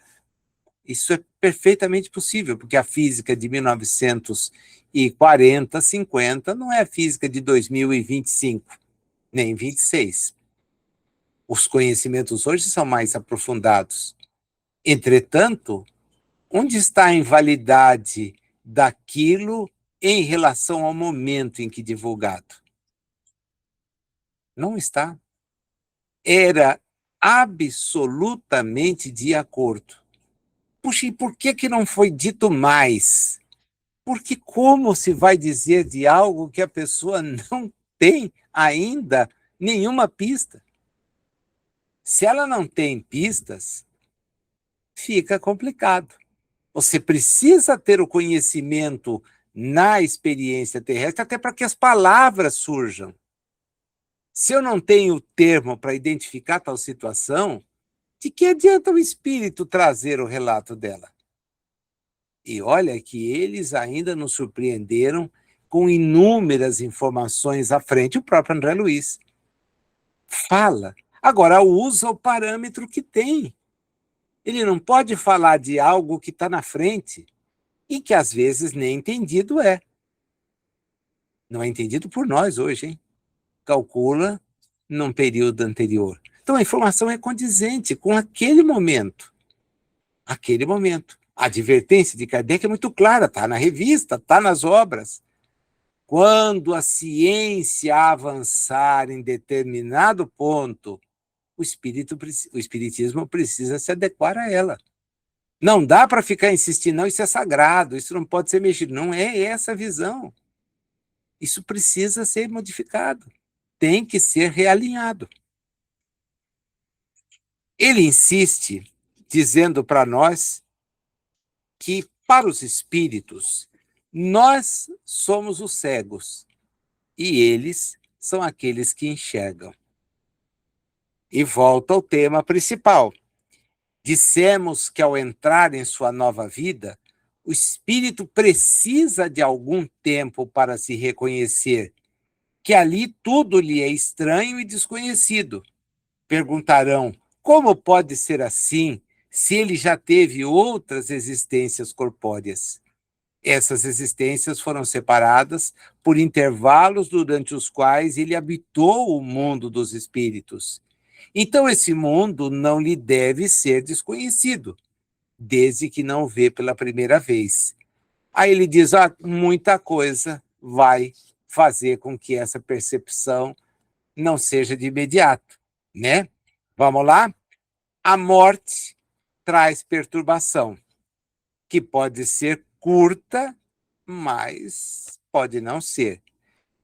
S1: isso é perfeitamente possível, porque a física de 1940, 50, não é a física de 2025, nem 26. Os conhecimentos hoje são mais aprofundados. Entretanto, onde está a invalidade daquilo em relação ao momento em que divulgado? Não está. Era absolutamente de acordo. Puxa, e por que não foi dito mais? Porque como se vai dizer de algo que a pessoa não tem ainda nenhuma pista? Se ela não tem pistas, fica complicado. Você precisa ter o conhecimento na experiência terrestre, até para que as palavras surjam. Se eu não tenho termo para identificar tal situação, de que adianta o espírito trazer o relato dela? E olha que eles ainda nos surpreenderam com inúmeras informações à frente, o próprio André Luiz. Fala. Agora, usa o parâmetro que tem. Ele não pode falar de algo que está na frente e que às vezes nem entendido é. Não é entendido por nós hoje, hein? Calcula num período anterior. Então a informação é condizente com aquele momento. Aquele momento. A advertência de Kardec é muito clara, está na revista, está nas obras. Quando a ciência avançar em determinado ponto, o espiritismo precisa se adequar a ela. Não dá para ficar insistindo, não, isso é sagrado, isso não pode ser mexido. Não é essa a visão. Isso precisa ser modificado. Tem que ser realinhado. Ele insiste dizendo para nós que, para os espíritos, nós somos os cegos e eles são aqueles que enxergam. E volta ao tema principal. Dissemos que, ao entrar em sua nova vida, o espírito precisa de algum tempo para se reconhecer que ali tudo lhe é estranho e desconhecido. Perguntarão: como pode ser assim se ele já teve outras existências corpóreas? Essas existências foram separadas por intervalos durante os quais ele habitou o mundo dos espíritos. Então, esse mundo não lhe deve ser desconhecido, desde que não o vê pela primeira vez. Aí ele diz: muita coisa vai fazer com que essa percepção não seja de imediato, né? Vamos lá? A morte traz perturbação, que pode ser curta, mas pode não ser.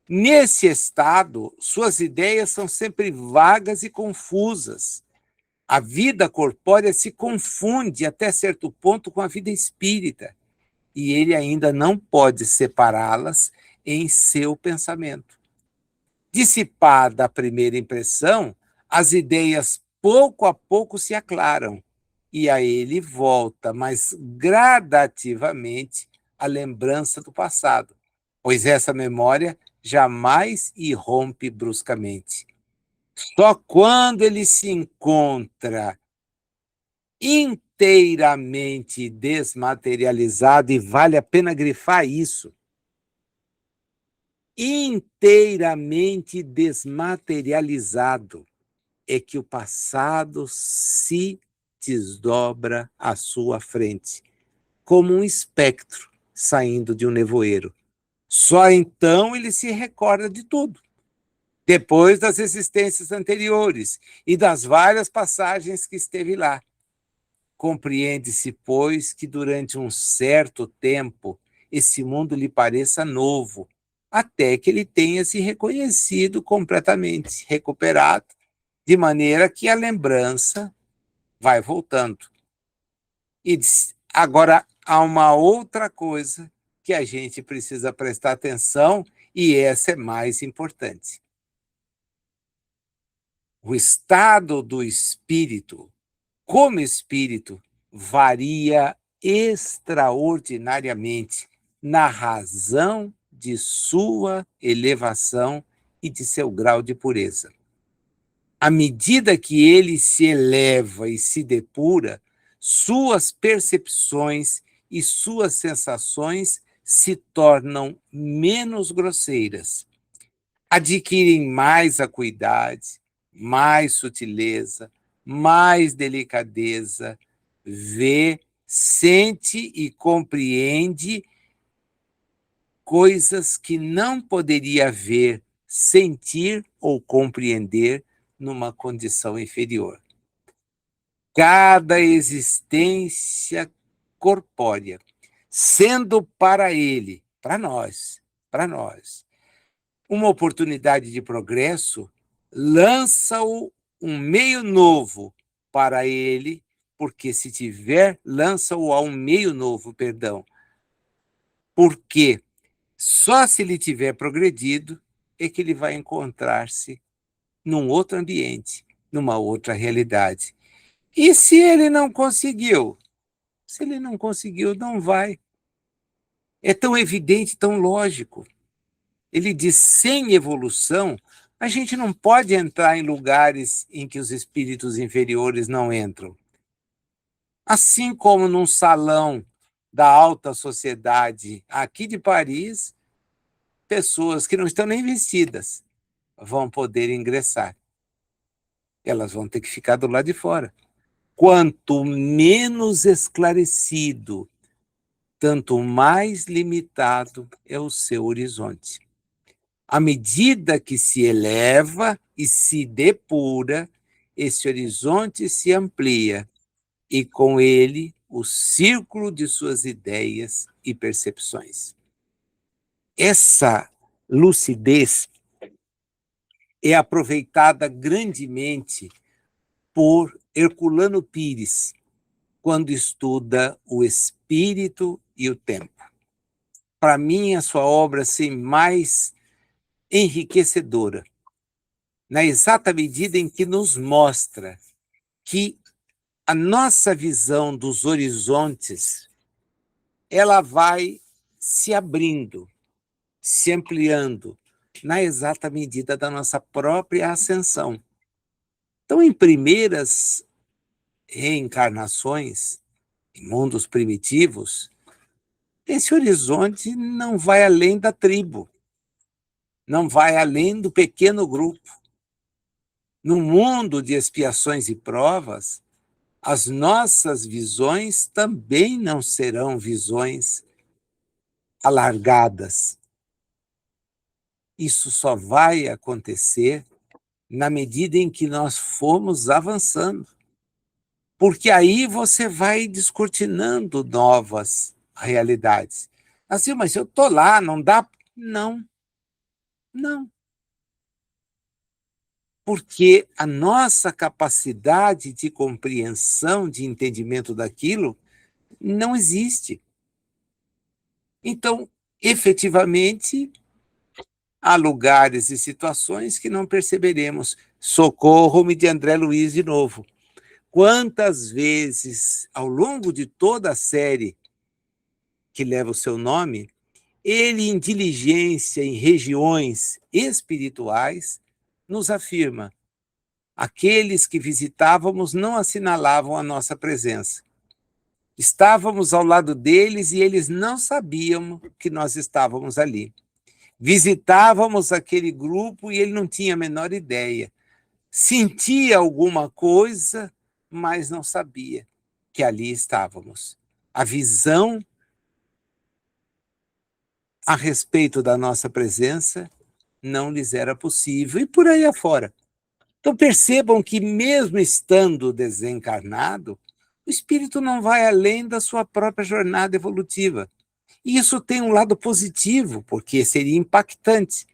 S1: Nesse estado, suas ideias são sempre vagas e confusas. A vida corpórea se confunde até certo ponto com a vida espírita, e ele ainda não pode separá-las em seu pensamento. Dissipada a primeira impressão, as ideias pouco a pouco se aclaram, e a ele volta, mas gradativamente, a lembrança do passado, pois essa memória jamais irrompe bruscamente. Só quando ele se encontra inteiramente desmaterializado, e vale a pena grifar isso, inteiramente desmaterializado, é que o passado se desdobra à sua frente, como um espectro saindo de um nevoeiro. Só então ele se recorda de tudo, depois das existências anteriores e das várias passagens que esteve lá. Compreende-se, pois, que durante um certo tempo esse mundo lhe pareça novo, até que ele tenha se reconhecido completamente, recuperado, de maneira que a lembrança vai voltando. E agora há uma outra coisa que a gente precisa prestar atenção, e essa é mais importante. O estado do espírito, como espírito, varia extraordinariamente na razão de sua elevação e de seu grau de pureza. À medida que ele se eleva e se depura, suas percepções e suas sensações se tornam menos grosseiras, adquirem mais acuidade, mais sutileza, mais delicadeza, vê, sente e compreende coisas que não poderia ver, sentir ou compreender numa condição inferior. Cada existência corpórea, sendo para ele, para nós, uma oportunidade de progresso, lança-o um meio novo para ele, porque se tiver, lança-o a um meio novo, porque só se ele tiver progredido é que ele vai encontrar-se num outro ambiente, numa outra realidade. E se ele não conseguiu? Se ele não conseguiu, não vai. É tão evidente, tão lógico. Ele diz: sem evolução, a gente não pode entrar em lugares em que os espíritos inferiores não entram. Assim como num salão da alta sociedade aqui de Paris, pessoas que não estão nem vestidas vão poder ingressar. Elas vão ter que ficar do lado de fora. Quanto menos esclarecido, tanto mais limitado é o seu horizonte. À medida que se eleva e se depura, esse horizonte se amplia e, com ele, o círculo de suas ideias e percepções. Essa lucidez é aproveitada grandemente por Herculano Pires, quando estuda o espírito e o tempo. Para mim, a sua obra assim, mais enriquecedora, na exata medida em que nos mostra que a nossa visão dos horizontes ela vai se abrindo, se ampliando, na exata medida da nossa própria ascensão. Então, em primeiras reencarnações, em mundos primitivos, esse horizonte não vai além da tribo, não vai além do pequeno grupo. No mundo de expiações e provas, as nossas visões também não serão visões alargadas. Isso só vai acontecer na medida em que nós formos avançando. Porque aí você vai descortinando novas realidades. Assim, mas eu estou lá, não dá? Não, não. Porque a nossa capacidade de compreensão, de entendimento daquilo, não existe. Então, efetivamente, há lugares e situações que não perceberemos. Socorro-me de André Luiz de novo. Quantas vezes, ao longo de toda a série que leva o seu nome, ele, em diligência em regiões espirituais, nos afirma: aqueles que visitávamos não assinalavam a nossa presença. Estávamos ao lado deles e eles não sabiam que nós estávamos ali. Visitávamos aquele grupo e ele não tinha a menor ideia. Sentia alguma coisa, mas não sabia que ali estávamos. A visão a respeito da nossa presença não lhes era possível, e por aí afora. Então percebam que, mesmo estando desencarnado, o espírito não vai além da sua própria jornada evolutiva. E isso tem um lado positivo, porque seria impactante.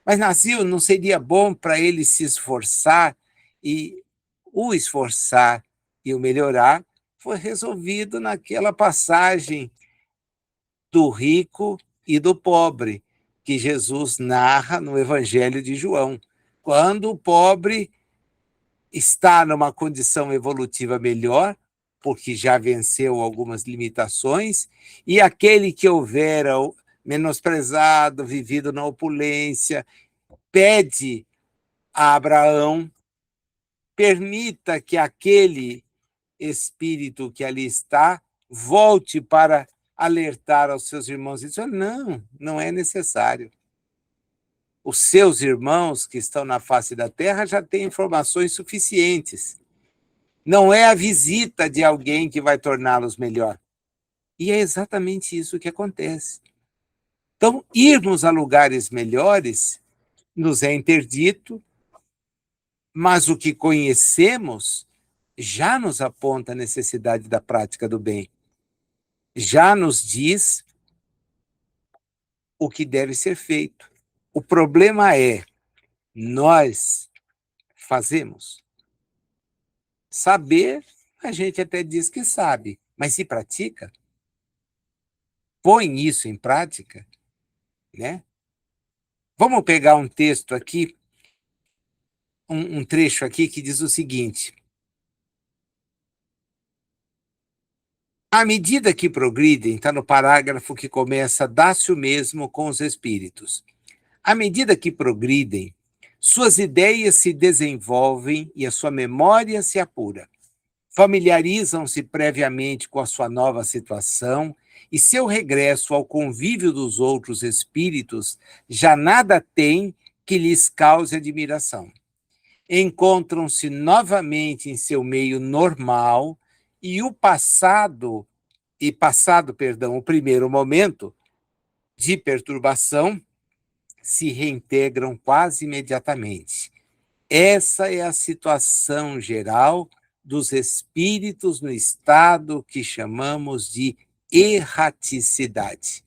S1: Mas, Nassil, não seria bom para ele se esforçar, e o esforçar e o melhorar foi resolvido naquela passagem do rico e do pobre, que Jesus narra no Evangelho de João. Quando o pobre está numa condição evolutiva melhor, porque já venceu algumas limitações, e aquele que houvera menosprezado, vivido na opulência, pede a Abraão, permita que aquele espírito que ali está volte para alertar aos seus irmãos. Ele diz: não, não é necessário. Os seus irmãos que estão na face da terra já têm informações suficientes. Não é a visita de alguém que vai torná-los melhor. E é exatamente isso que acontece. Então, irmos a lugares melhores nos é interdito, mas o que conhecemos já nos aponta a necessidade da prática do bem. Já nos diz o que deve ser feito. O problema é, nós fazemos. Saber, a gente até diz que sabe, mas se pratica? Põe isso em prática, né? Vamos pegar um texto aqui, um trecho aqui que diz o seguinte: à medida que progridem, está no parágrafo que começa: dá-se o mesmo com os espíritos. À medida que progridem, suas ideias se desenvolvem e a sua memória se apura. Familiarizam-se previamente com a sua nova situação e seu regresso ao convívio dos outros espíritos já nada tem que lhes cause admiração. Encontram-se novamente em seu meio normal e o o primeiro momento de perturbação se reintegram quase imediatamente. Essa é a situação geral dos espíritos no estado que chamamos de erraticidade.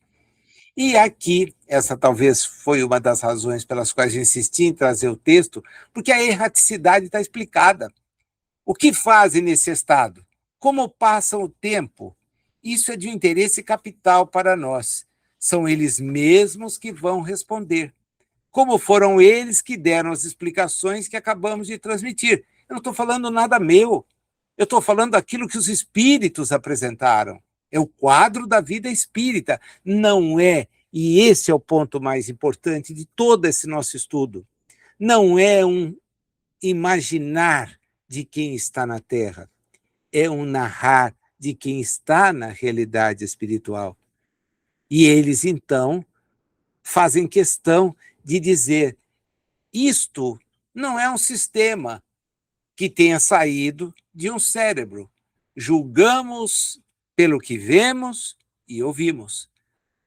S1: E aqui, essa talvez foi uma das razões pelas quais eu insisti em trazer o texto, porque a erraticidade está explicada. O que fazem nesse estado? Como passam o tempo? Isso é de um interesse capital para nós. São eles mesmos que vão responder. Como foram eles que deram as explicações que acabamos de transmitir. Eu não estou falando nada meu. Eu estou falando daquilo que os espíritos apresentaram. É o quadro da vida espírita. Não é, e esse é o ponto mais importante de todo esse nosso estudo, não é um imaginar de quem está na Terra, é um narrar de quem está na realidade espiritual. E eles, então, fazem questão de dizer: isto não é um sistema que tenha saído de um cérebro. Julgamos pelo que vemos e ouvimos.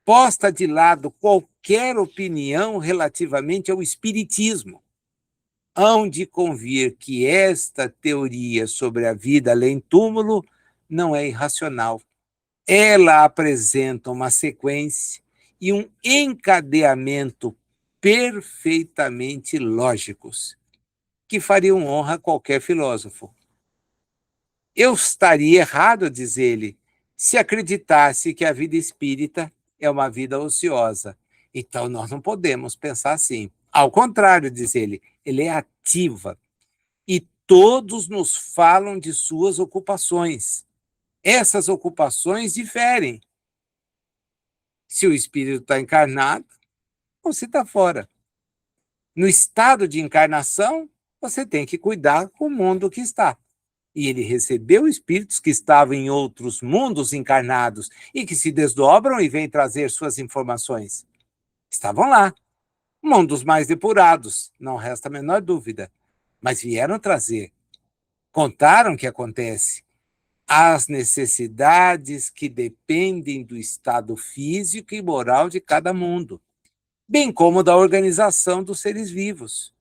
S1: Posta de lado qualquer opinião relativamente ao espiritismo. Hão de convir que esta teoria sobre a vida além túmulo não é irracional. Ela apresenta uma sequência e um encadeamento perfeitamente lógicos, que fariam honra a qualquer filósofo. Eu estaria errado, diz ele, se acreditasse que a vida espírita é uma vida ociosa. Então, nós não podemos pensar assim. Ao contrário, diz ele é ativa. E todos nos falam de suas ocupações. Essas ocupações diferem. Se o espírito está encarnado, ou se está fora. No estado de encarnação, você tem que cuidar com o mundo que está. E ele recebeu espíritos que estavam em outros mundos encarnados e que se desdobram e vêm trazer suas informações. Estavam lá, mundos mais depurados, não resta a menor dúvida, mas vieram trazer. Contaram o que acontece. As necessidades que dependem do estado físico e moral de cada mundo, bem como da organização dos seres vivos.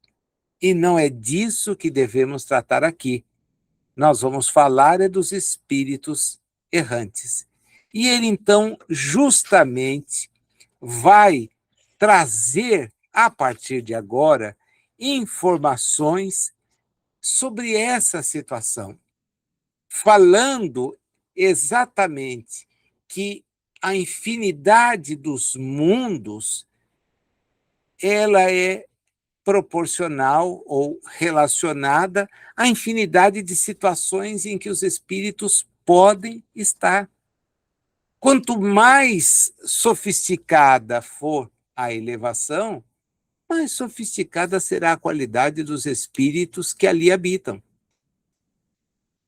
S1: E não é disso que devemos tratar aqui. Nós vamos falar é dos espíritos errantes. E ele, então, justamente vai trazer, a partir de agora, informações sobre essa situação, falando exatamente que a infinidade dos mundos ela é proporcional ou relacionada à infinidade de situações em que os espíritos podem estar. Quanto mais sofisticada for a elevação, mais sofisticada será a qualidade dos espíritos que ali habitam.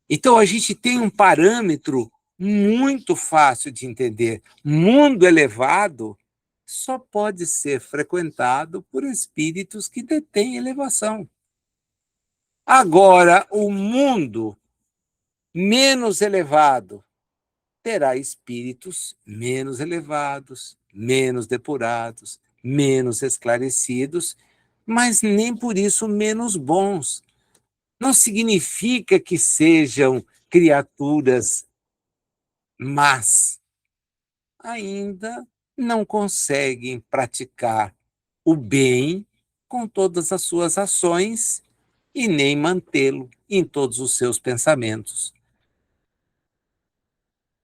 S1: Então, a gente tem um parâmetro muito fácil de entender. Mundo elevado só pode ser frequentado por espíritos que detêm elevação. Agora, o mundo menos elevado terá espíritos menos elevados, menos depurados, menos esclarecidos, mas nem por isso menos bons. Não significa que sejam criaturas más. Ainda não conseguem praticar o bem com todas as suas ações e nem mantê-lo em todos os seus pensamentos.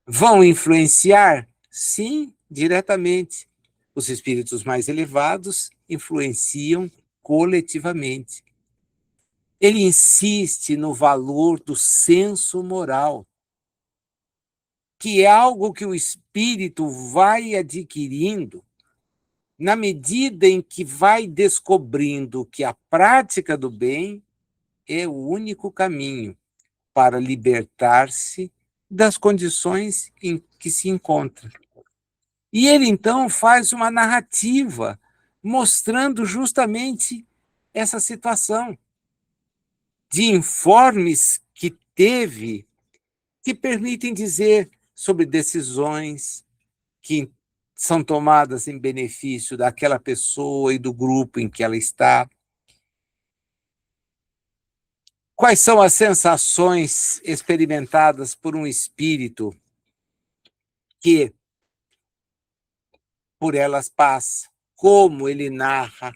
S1: Vão influenciar? Sim, diretamente. Os espíritos mais elevados influenciam coletivamente. Ele insiste no valor do senso moral, que é algo que o espírito vai adquirindo na medida em que vai descobrindo que a prática do bem é o único caminho para libertar-se das condições em que se encontra. E ele, então, faz uma narrativa mostrando justamente essa situação de informes que teve que permitem dizer sobre decisões que são tomadas em benefício daquela pessoa e do grupo em que ela está. Quais são as sensações experimentadas por um espírito que por elas passa? Como ele narra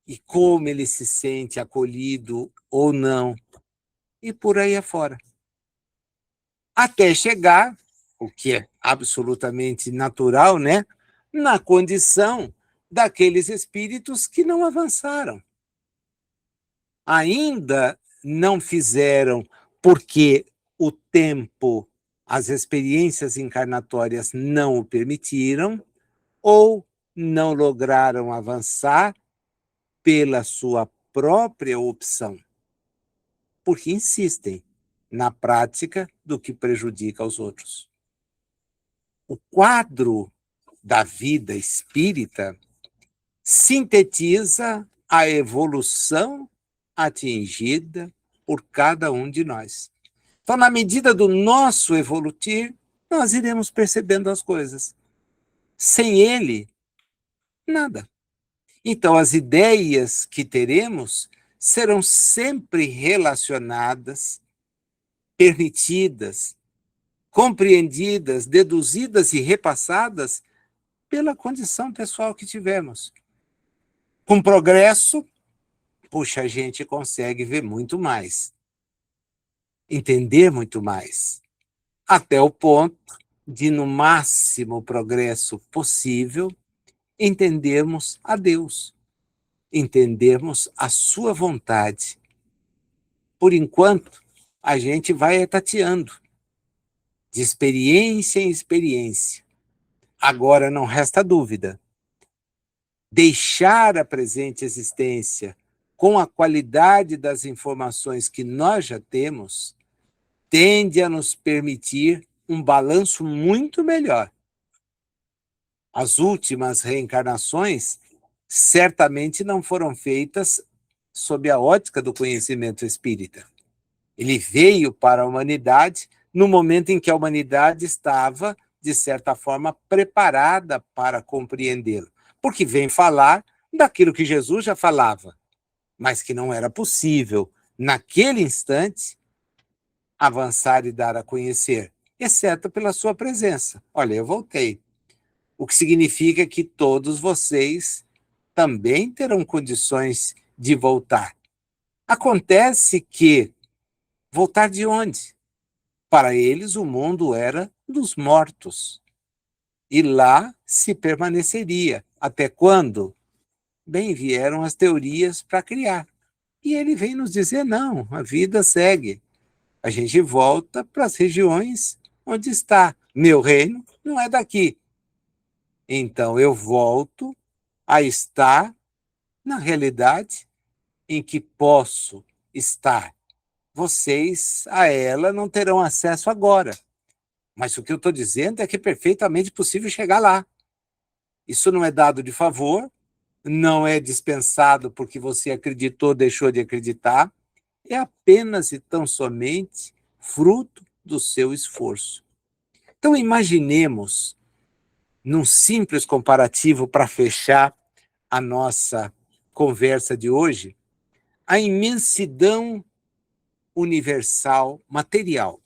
S1: e como ele se sente acolhido ou não, e por aí afora. Até chegar, o que é absolutamente natural, né, na condição daqueles espíritos que não avançaram. Ainda não fizeram porque o tempo, as experiências encarnatórias não o permitiram, ou não lograram avançar pela sua própria opção. porque insistem na prática do que prejudica aos outros. O quadro da vida espírita sintetiza a evolução atingida por cada um de nós. Então, na medida do nosso evoluir, nós iremos percebendo as coisas. Sem ele, nada. Então, as ideias que teremos serão sempre relacionadas, permitidas, compreendidas, deduzidas e repassadas pela condição pessoal que tivemos. Com progresso, puxa, a gente consegue ver muito mais, entender muito mais, até o ponto de, no máximo progresso possível, entendermos a Deus, entendermos a sua vontade. Por enquanto, a gente vai tateando, de experiência em experiência. Agora não resta dúvida. Deixar a presente existência com a qualidade das informações que nós já temos, tende a nos permitir um balanço muito melhor. As últimas reencarnações certamente não foram feitas sob a ótica do conhecimento espírita. Ele veio para a humanidade no momento em que a humanidade estava, de certa forma, preparada para compreendê-lo, porque vem falar daquilo que Jesus já falava, mas que não era possível, naquele instante, avançar e dar a conhecer, exceto pela sua presença. Olha, eu voltei. O que significa que todos vocês também terão condições de voltar. Acontece que voltar de onde? Para eles, o mundo era dos mortos. E lá se permaneceria. Até quando? Bem, vieram as teorias para criar. E ele vem nos dizer, não, a vida segue. A gente volta para as regiões onde está. Meu reino não é daqui. Então eu volto a estar na realidade em que posso estar. Vocês a ela não terão acesso agora. Mas o que eu estou dizendo é que é perfeitamente possível chegar lá. Isso não é dado de favor, não é dispensado porque você acreditou, deixou de acreditar, é apenas e tão somente fruto do seu esforço. Então, imaginemos, num simples comparativo para fechar a nossa conversa de hoje, a imensidão universal material.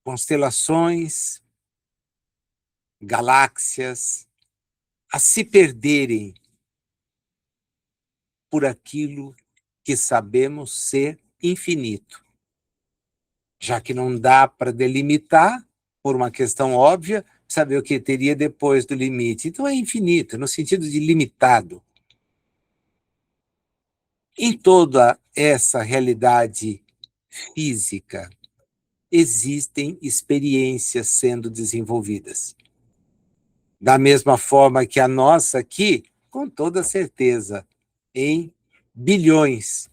S1: Constelações, galáxias, a se perderem por aquilo que sabemos ser infinito. Já que não dá para delimitar, por uma questão óbvia, saber o que teria depois do limite. Então é infinito, no sentido de limitado. Em toda essa realidade física, existem experiências sendo desenvolvidas. Da mesma forma que a nossa aqui, com toda certeza, em bilhões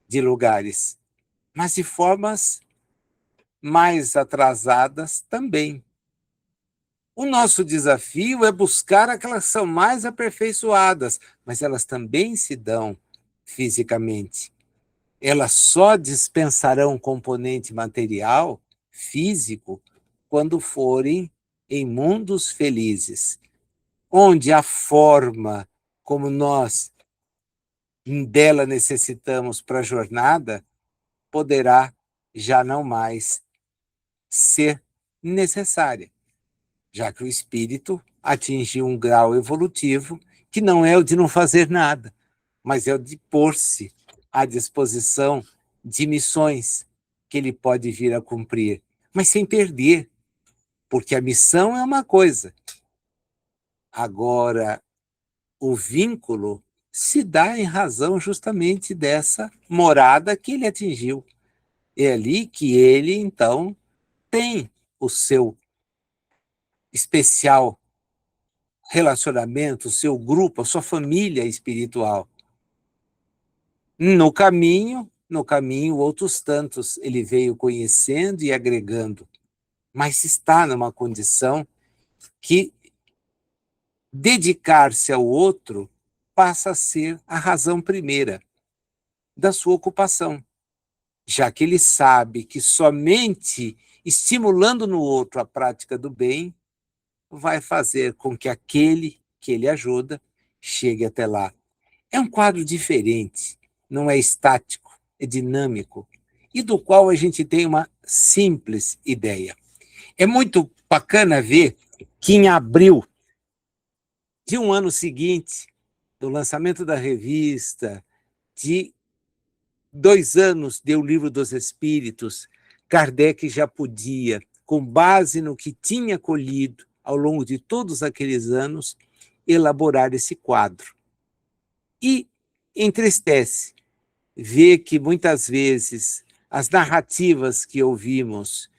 S1: de lugares, mas de formas mais atrasadas também. O nosso desafio é buscar aquelas que são mais aperfeiçoadas, mas elas também se dão fisicamente. Elas só dispensarão componente material, físico, quando forem em mundos felizes, onde a forma como nós dela necessitamos para a jornada poderá já não mais ser necessária, já que o espírito atingiu um grau evolutivo que não é o de não fazer nada, mas é o de pôr-se à disposição de missões que ele pode vir a cumprir, mas sem perder, porque a missão é uma coisa. Agora, o vínculo se dá em razão justamente dessa morada que ele atingiu. É ali que ele, então, tem o seu especial relacionamento, o seu grupo, a sua família espiritual. No caminho, outros tantos ele veio conhecendo e agregando, mas está numa condição que dedicar-se ao outro passa a ser a razão primeira da sua ocupação, já que ele sabe que somente estimulando no outro a prática do bem vai fazer com que aquele que ele ajuda chegue até lá. É um quadro diferente, não é estático, é dinâmico, e do qual a gente tem uma simples ideia. É muito bacana ver que em abril de um ano seguinte, do lançamento da revista, de 2 anos de O Livro dos Espíritos, Kardec já podia, com base no que tinha colhido ao longo de todos aqueles anos, elaborar esse quadro. E entristece ver que, muitas vezes, as narrativas que ouvimos,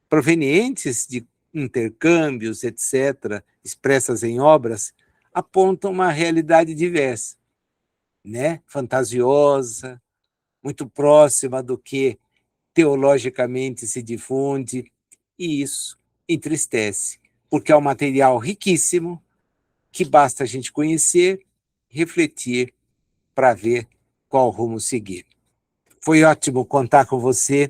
S1: provenientes de intercâmbios, etc., expressas em obras, apontam uma realidade diversa, né? Fantasiosa, muito próxima do que teologicamente se difunde, e isso entristece, porque é um material riquíssimo que basta a gente conhecer, refletir para ver qual rumo seguir. Foi ótimo contar com você,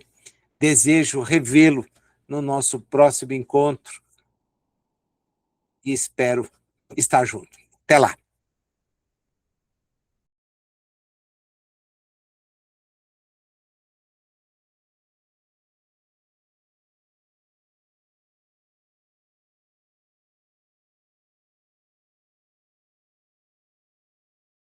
S1: desejo revê-lo no nosso próximo encontro e espero estar junto. Até lá!